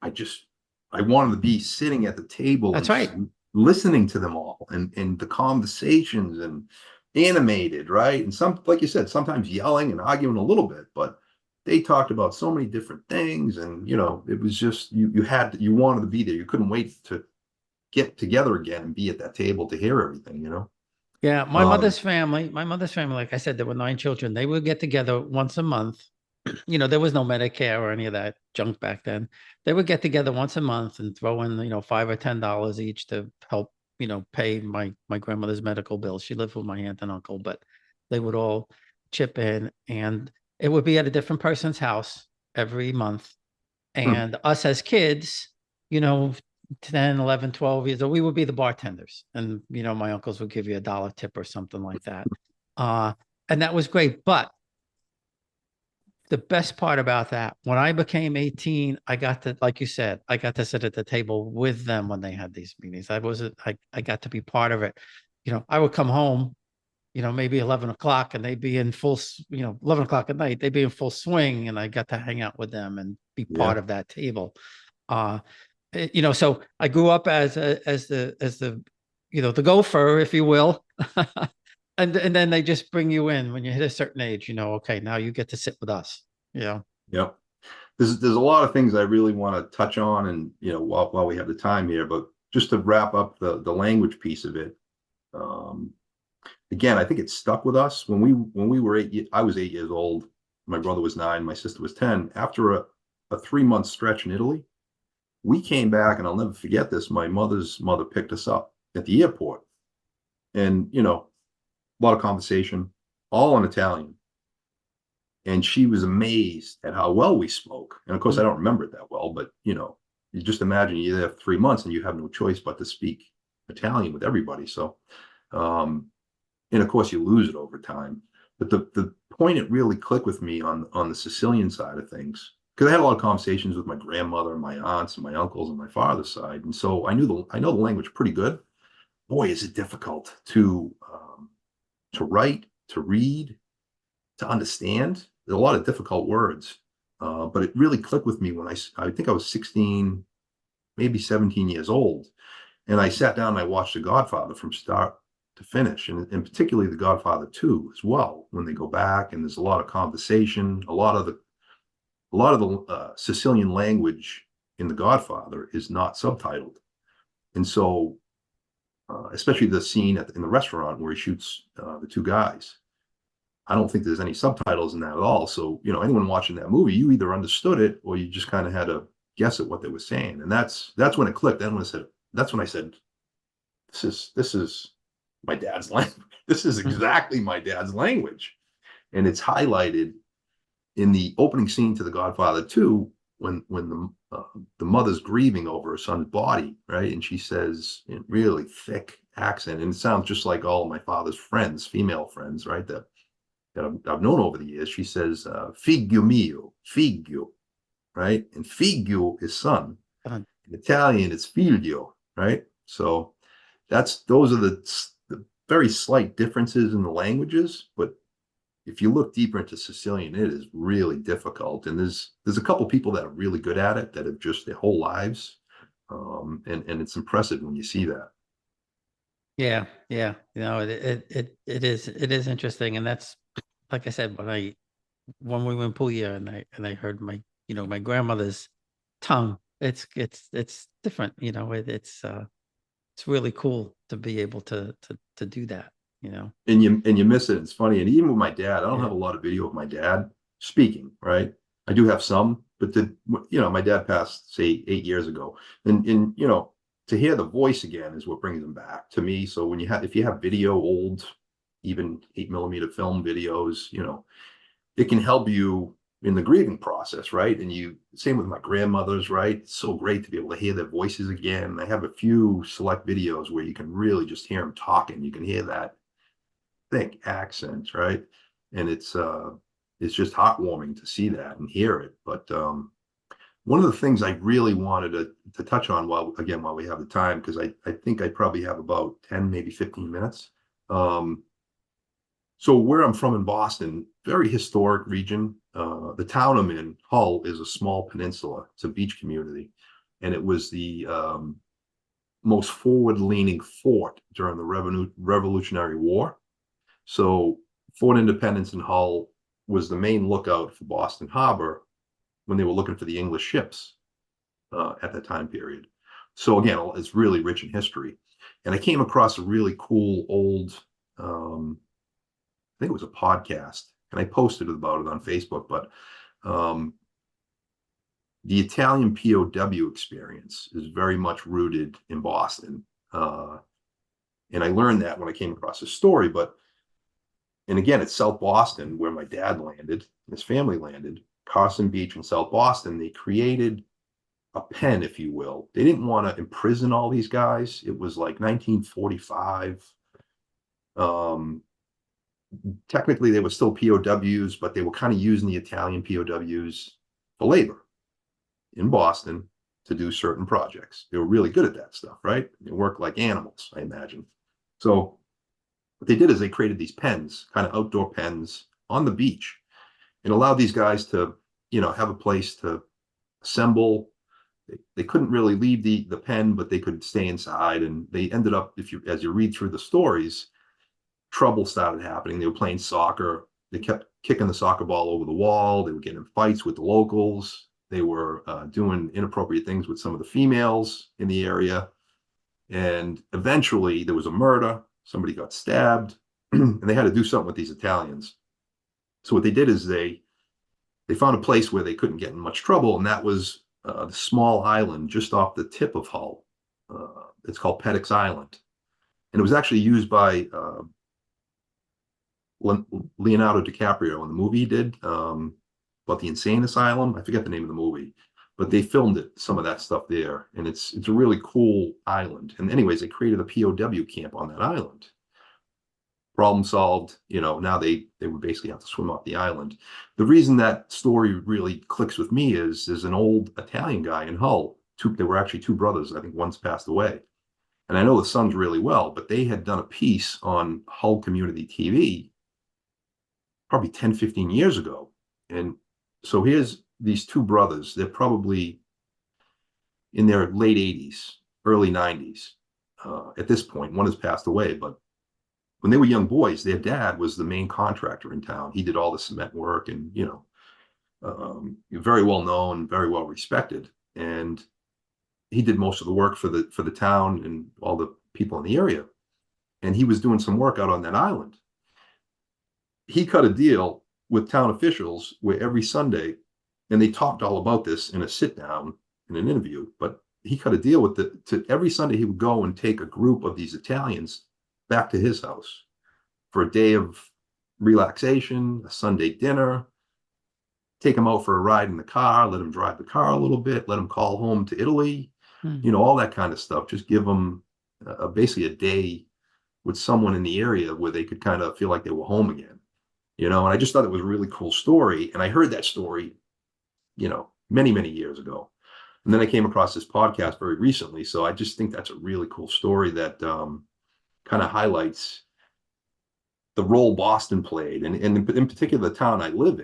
I wanted to be sitting at the table and that's just right. listening to them all, and the conversations, and animated, right? And like you said, sometimes yelling and arguing a little bit, but they talked about so many different things, and it was just you wanted to be there. You couldn't wait to get together again and be at that table to hear everything. Yeah, Um, my mother's family, like I said, there were 9 children. They would get together once a month. There was no Medicare or any of that junk back then. They would get together once a month and throw in, $5 or $10 each to help, pay my grandmother's medical bills. She lived with my aunt and uncle, but they would all chip in, and it would be at a different person's house every month. hmm, And us as kids, you know, 10, 11, 12 years old, we would be the bartenders. And, my uncles would give you $1 tip or something like that. Uh, and that was great. But the best part about that, when I became 18, I got to, like you said, I got to sit at the table with them when they had these meetings. I got to be part of it. I would come home, maybe 11 o'clock, and they'd be in 11 o'clock at night, they'd be in full swing, and I got to hang out with them and be yeah. part of that table. Uh, so I grew up as the the gopher, if you will. And then they just bring you in when you hit a certain age, okay, now you get to sit with us. Yep. There's a lot of things I really want to touch on, and while we have the time here, but just to wrap up the language piece of it, again, I think it stuck with us when we were I was 8 years old. My brother was 9. My sister was 10. After a 3-month stretch in Italy, we came back, and I'll never forget this. My mother's mother picked us up at the airport, and a lot of conversation, all in Italian. And she was amazed at how well we spoke. And of course, I don't remember it that well, but you just imagine you're there for 3 months and you have no choice but to speak Italian with everybody. So, and of course, you lose it over time. But the point it really clicked with me on the Sicilian side of things, because I had a lot of conversations with my grandmother, my aunts, and my uncles on my father's side, and so I know the language pretty good. Boy, is it difficult to write, to read, to understand. There's a lot of difficult words, but it really clicked with me when I think I was 16, maybe 17 years old, and I sat down and I watched The Godfather from start to finish, and particularly The Godfather 2 as well. When they go back and there's a lot of conversation, a lot of the Sicilian language in The Godfather is not subtitled, and so especially the scene in the restaurant where he shoots the two guys. I don't think there's any subtitles in that at all. So, anyone watching that movie, you either understood it or you just kind of had to guess at what they were saying. And that's when it clicked. That's when I said, this is my dad's language. This is exactly my dad's language. And it's highlighted in the opening scene to The Godfather 2 when the mother's grieving over her son's body, right? And she says in really thick accent, and it sounds just like all of my father's friends, female friends, right? That I've known over the years. She says, figlio mio, figlio, right? And figlio is son. In Italian, it's figlio, right? So those are the very slight differences in the languages. But if you look deeper into Sicilian, it is really difficult. And there's a couple people that are really good at it that have just their whole lives. And it's impressive when you see that. Yeah. It is interesting. And that's, like I said, when we were in Puglia and I heard my grandmother's tongue, it's different, it's really cool to be able to do that, And you miss it. It's funny. And even with my dad, I don't Yeah. have a lot of video of my dad speaking, right? I do have some, but my dad passed, say, 8 years ago. And to hear the voice again is what brings them back to me. So if you have video, old, even 8mm film videos, it can help you in the grieving process, right? And same with my grandmother's, right? It's so great to be able to hear their voices again. I have a few select videos where you can really just hear them talking. You can hear that thick accent, right? And it's just heartwarming to see that and hear it. But one of the things I really wanted to touch on while we have the time, because I think I probably have about 10, maybe 15 minutes. So where I'm from in Boston, very historic region. The town I'm in, Hull, is a small peninsula. It's a beach community. And it was the most forward-leaning fort during the Revolutionary War. So Fort Independence in Hull was the main lookout for Boston Harbor when they were looking for the English ships at that time period. So again, it's really rich in history. And I came across a really cool old, I think it was a podcast, and I posted about it on Facebook, but the Italian POW experience is very much rooted in Boston. And I learned that when I came across this story, and again, it's South Boston where my dad landed, his family landed, Carson Beach in South Boston. They created a pen, if you will. They didn't want to imprison all these guys. It was like 1945. Technically, they were still POWs, but they were kind of using the Italian POWs for labor in Boston to do certain projects. They were really good at that stuff, right? They worked like animals, I imagine. So what they did is they created these pens, kind of outdoor pens on the beach, and allowed these guys to, have a place to assemble. They couldn't really leave the pen, but they could stay inside. And they ended up, as you read through the stories, trouble started happening. They were playing soccer. They kept kicking the soccer ball over the wall. They were getting in fights with the locals. They were doing inappropriate things with some of the females in the area. And eventually there was a murder, somebody got stabbed, and they had to do something with these Italians. So what they did is they found a place where they couldn't get in much trouble, and that was the small island just off the tip of Hull. It's called Peddocks Island, and it was actually used by Leonardo DiCaprio in the movie he did about the insane asylum. I forget the name of the movie, but they filmed it, some of that stuff there, and it's a really cool island. And anyways, they created a POW camp on that island. Problem solved. Now they would basically have to swim off the island. The reason that story really clicks with me is there's an old Italian guy in Hull. There were actually two brothers. I think one's passed away, and I know the sons really well. But they had done a piece on Hull Community TV probably 10, 15 years ago, and so here's these two brothers. They're probably in their late 80s, early 90s at this point. One has passed away, but when they were young boys, their dad was the main contractor in town. He did all the cement work, and very well known, very well respected, and he did most of the work for the town and all the people in the area. And he was doing some work out on that island. He cut a deal with town officials where every Sunday, and they talked all about this in a sit down in an interview, but he cut a deal with every Sunday he would go and take a group of these Italians back to his house for a day of relaxation, a Sunday dinner, take them out for a ride in the car, let them drive the car a little bit, let them call home to Italy, all that kind of stuff. Just give them basically a day with someone in the area where they could kind of feel like they were home again, and I just thought it was a really cool story. And I heard that story, many, many years ago. And then I came across this podcast very recently. So I just think that's a really cool story that kind of highlights the role Boston played, and in particular the town I live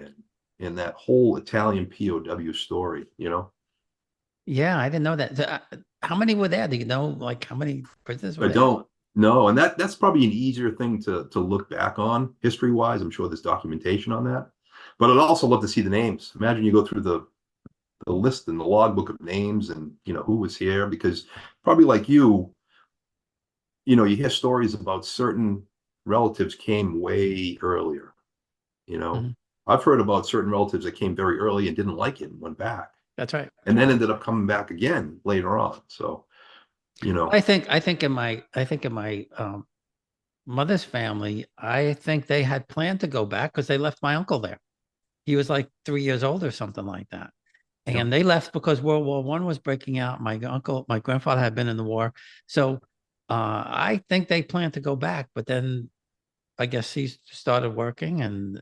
in that whole Italian POW story. Yeah, I didn't know that. So, how many were there? Do you know, like, how many prisoners were I there? don't know, and that's probably an easier thing to look back on history wise. I'm sure there's documentation on that, but I'd also love to see the names. Imagine you go through the list and the logbook of names, and who was here, because probably like you hear stories about certain relatives came way earlier. I've heard about certain relatives that came very early and didn't like it and went back. That's right. And then ended up coming back again later on. So, I think in my mother's family, I think they had planned to go back because they left my uncle there. He was like 3 years old or something like that. And they left because World War I was breaking out. My grandfather had been in the war. So I think they planned to go back, but then I guess he started working and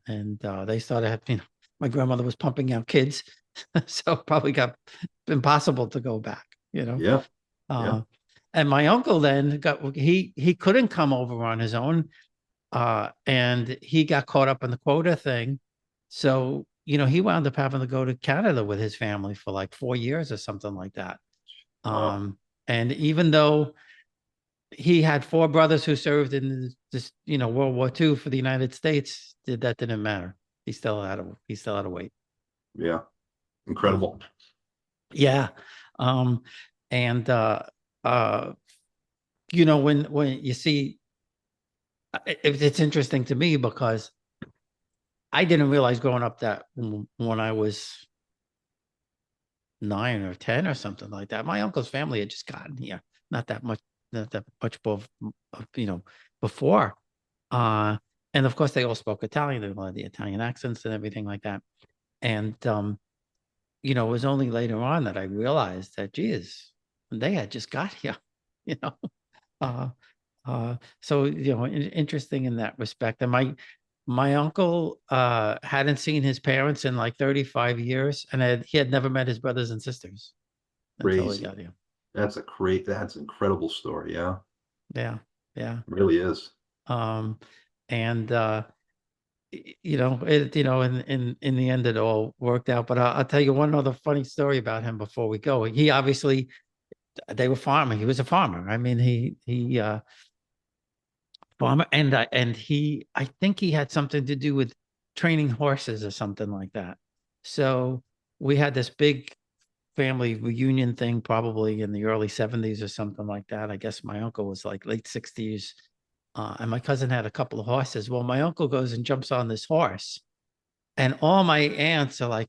they started, my grandmother was pumping out kids. So probably got impossible to go back, Yeah. And my uncle then he couldn't come over on his own. And he got caught up in the quota thing. So, he wound up having to go to Canada with his family for like 4 years or something like that. And even though he had 4 brothers who served in this, World War II for the United States, that didn't matter. He still had to wait. Yeah. Incredible. Yeah. And when you see, it's interesting to me because I didn't realize growing up that when I was 9 or 10 or something like that, my uncle's family had just gotten here, not that much before. And of course they all spoke Italian. They had the Italian accents and everything like that. And it was only later on that I realized that, geez, they had just got here, so, interesting in that respect. And my uncle hadn't seen his parents in like 35 years, and he had never met his brothers and sisters until he Crazy. got here. That's an incredible story. Yeah. Yeah. Yeah. It really is. And in the end, it all worked out. But I'll tell you one other funny story about him before we go. He obviously, they were farming. He was a farmer. I mean, he farmer, and I think he had something to do with training horses or something like that. So we had this big family reunion thing, probably in the early 70s or something like that. I guess my uncle was like late 60s. And my cousin had a couple of horses. Well, my uncle goes and jumps on this horse, and all my aunts are like,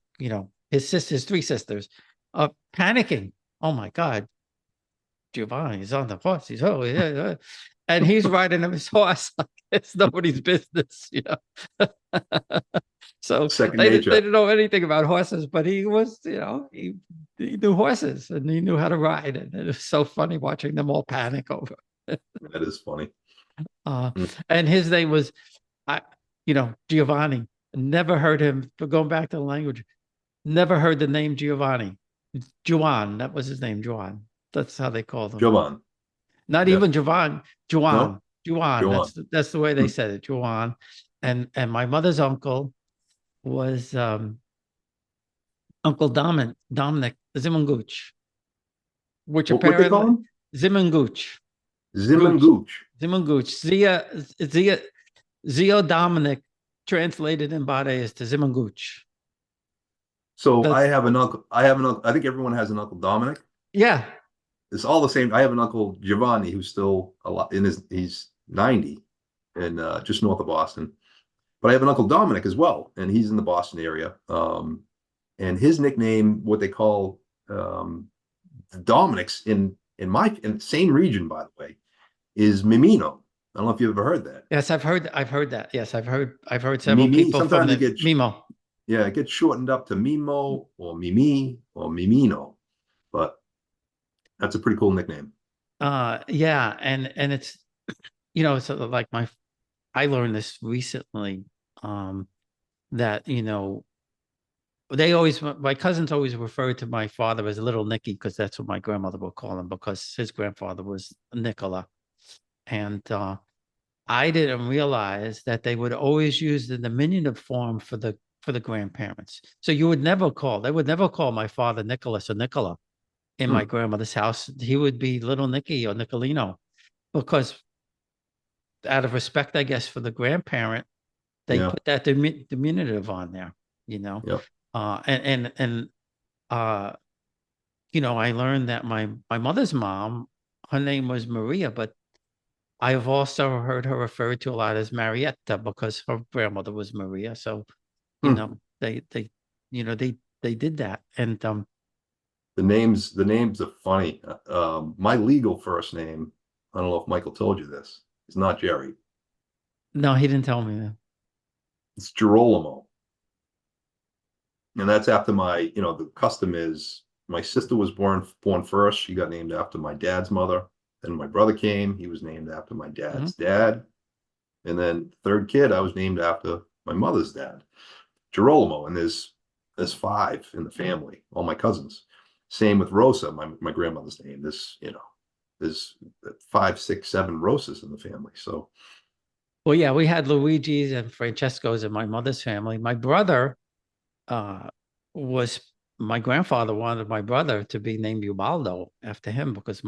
his sisters, three sisters, are panicking. Oh my God, Giovanni's on the horse. He's yeah. And he's riding his horse like it's nobody's business. So Second they nature. didn't know anything about horses, but he was, he knew horses and he knew how to ride. And it was so funny watching them all panic over. That is funny. And his name was, Giovanni. Never heard him, but going back to the language, never heard the name Giovanni. Juan, that was his name, Juan. That's how they called him. Jovan. Not Yeah. even Juan, Juan. No? Juan. Juan. That's the way they said it, Juan. And my mother's uncle was Uncle Dominic Zimanguch, which What they call apparently him? Zimanguch. Zimanguch. Zimanguch. Zio Dominic translated in Bade is to Zimanguch. So I have an uncle. I think everyone has an Uncle Dominic. Yeah. It's all the same. I have an Uncle Giovanni who's still a lot he's 90 and just north of Boston. But I have an Uncle Dominic as well, and he's in the Boston area. And his nickname, what they call Dominics in the same region, by the way, is Mimino. I don't know if you've ever heard that. Yes, I've heard that. Yes, I've heard several people sometimes from it gets Mimo. Yeah, it gets shortened up to Mimo or Mimi or Mimino, but that's a pretty cool nickname. Yeah, and it's so like I learned this recently, that my cousins always referred to my father as Little Nicky, because that's what my grandmother would call him, because his grandfather was Nicola. And I didn't realize that they would always use the diminutive form for the grandparents. So they would never call my father Nicholas or Nicola in my grandmother's house. He would be Little Nicky or Nicolino, because out of respect, I guess, for the grandparent, they put that diminutive on there, Yep. I learned that my mother's mom, her name was Maria, but I've also heard her referred to a lot as Marietta because her grandmother was Maria. So, they did that. And the names are funny. My legal first name, I don't know if Michael told you this, is not Jerry. No, he didn't tell me that. It's Girolamo. And that's after the custom is my sister was born first. She got named after my dad's mother. Then my brother came. He was named after my dad's dad. And then third kid, I was named after my mother's dad, Girolamo. And there's 5 in the family, all my cousins. Same with Rosa, my grandmother's name. There's 5, 6, 7 Rosas in the family. So, well, yeah, we had Luigi's and Francesco's in my mother's family. My brother my grandfather wanted my brother to be named Ubaldo after him, because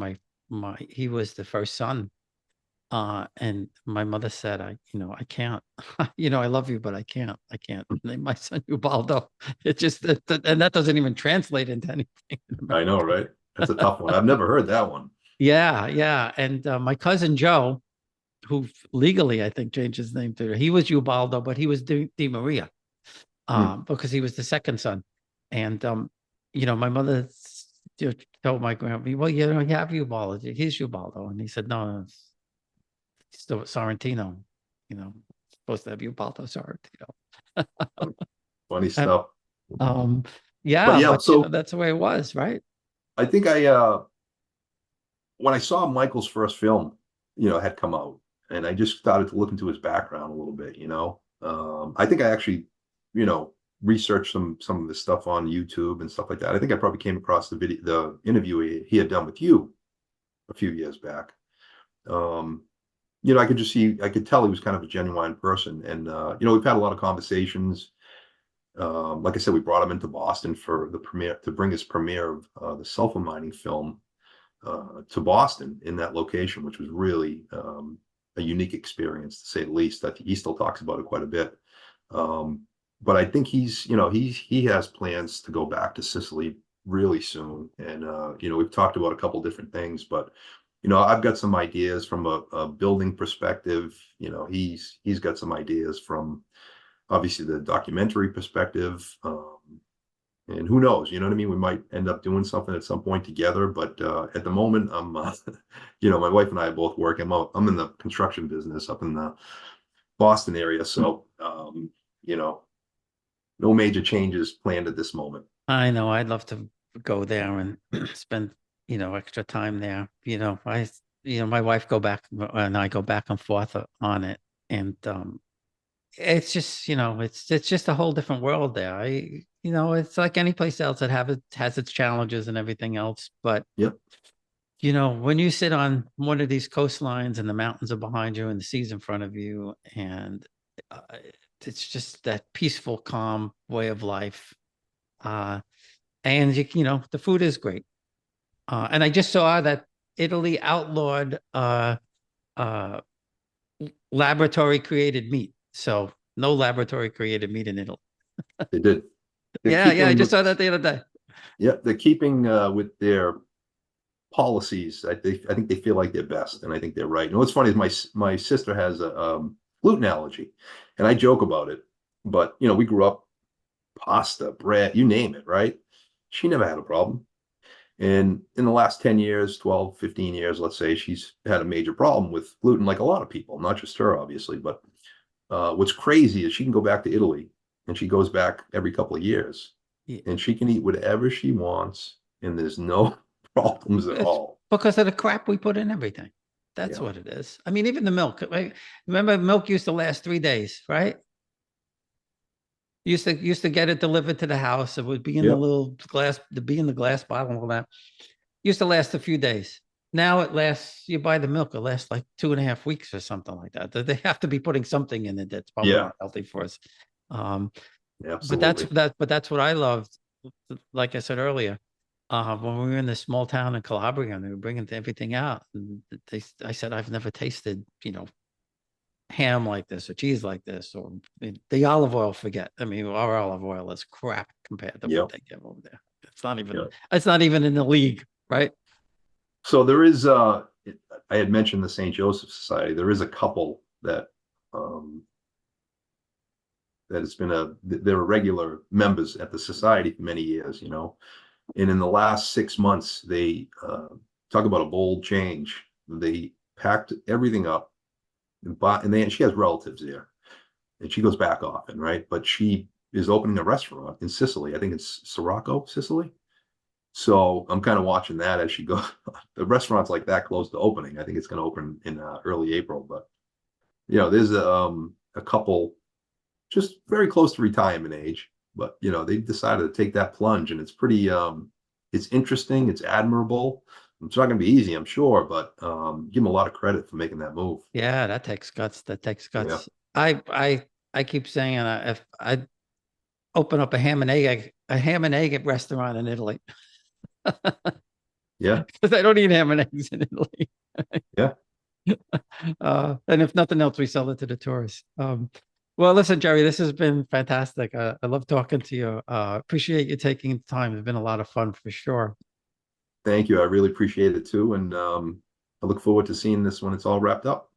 he was the first son. And my mother said, I can't, I love you, but I can't name my son Ubaldo. It just, and that doesn't even translate into anything. I know, right? That's a tough one. I've never heard that one. Yeah. And my cousin Joe, who legally, I think, changed his name he was Ubaldo, but he was Di Maria, because he was the second son. And, my mother told my grandpa, well, you have Ubaldo. He's Ubaldo. And he said, no, it's still Sorrentino, supposed to have Ubaldo Sorrentino. Funny stuff. Yeah, so that's the way it was, right? I think when I saw Michael's first film, had come out, and I just started to look into his background a little bit, I think I actually, researched some of this stuff on YouTube and stuff like that. I think I probably came across the interview he had done with you a few years back. I could tell he was kind of a genuine person. And, we've had a lot of conversations. Like I said, we brought him into Boston for the premiere, to bring his premiere of the sulfur mining film to Boston in that location, which was really a unique experience, to say the least. I think he still talks about it quite a bit. But I think he has plans to go back to Sicily really soon. And we've talked about a couple different things, but I've got some ideas from a building perspective. He's got some ideas from obviously the documentary perspective. And who knows, you know what I mean? We might end up doing something at some point together, but at the moment, I'm, my wife and I both work. I'm in the construction business up in the Boston area, so no major changes planned at this moment. I know I'd love to go there and spend, extra time there. My wife and I go back and forth on it. And it's just, it's just a whole different world there. It's like any place else that has its challenges and everything else. But Yep. when you sit on one of these coastlines and the mountains are behind you and the sea's in front of you, and it's just that peaceful, calm way of life. And the food is great. And I just saw that Italy outlawed laboratory created meat. So no laboratory created meat in Italy. They did. Yeah, I just saw that the other day. Yeah, they're keeping with their policies. I think they feel like they're best, and I think they're right. And what's funny is my sister has a gluten allergy, and I joke about it. But we grew up pasta, bread, you name it, right? She never had a problem. And in the last 10 years, 12, 15 years, let's say, she's had a major problem with gluten, like a lot of people, not just her, obviously. But what's crazy is she can go back to Italy, and she goes back every couple of years, and she can eat whatever she wants, and there's no problems at all. Because of the crap we put in everything. That's what it is. I mean, even the milk. Right? Remember, milk used to last 3 days, right? Used to get it delivered to the house. It would be in the little glass, in the glass bottle and all that. Used to last a few days. Now it lasts, you buy the milk, it lasts like 2.5 weeks or something like that. They have to be putting something in it that's probably not healthy for us. Absolutely. But that's what I loved. Like I said earlier, when we were in this small town in Calabria and they were bringing everything out, and I said, I've never tasted, ham like this or cheese like this, or the olive oil. Forget. I mean, our olive oil is crap compared to what they give over there. It's not even. It's not even in the league, right? So there is. I had mentioned the St. Joseph Society. There is a couple that has been they're regular members at the society for many years. And in the last 6 months, they talk about a bold change. They packed everything up. And she has relatives there, and she goes back often, right? But she is opening a restaurant in Sicily. I think it's Sirocco, Sicily. So I'm kind of watching that as she goes. The restaurant's like that close to opening. I think it's going to open in early April. But there's a couple just very close to retirement age, but they've decided to take that plunge, and it's pretty. It's interesting. It's admirable. It's not going to be easy, I'm sure, but give them a lot of credit for making that move. Yeah, that takes guts. I keep saying, if I open up a ham and egg restaurant in Italy. Yeah, because I don't eat ham and eggs in Italy. Yeah. And if nothing else, we sell it to the tourists. Well, listen, Jerry, this has been fantastic. I love talking to you. Appreciate you taking the time. It's been a lot of fun for sure. Thank you. I really appreciate it too. And I look forward to seeing this when it's all wrapped up.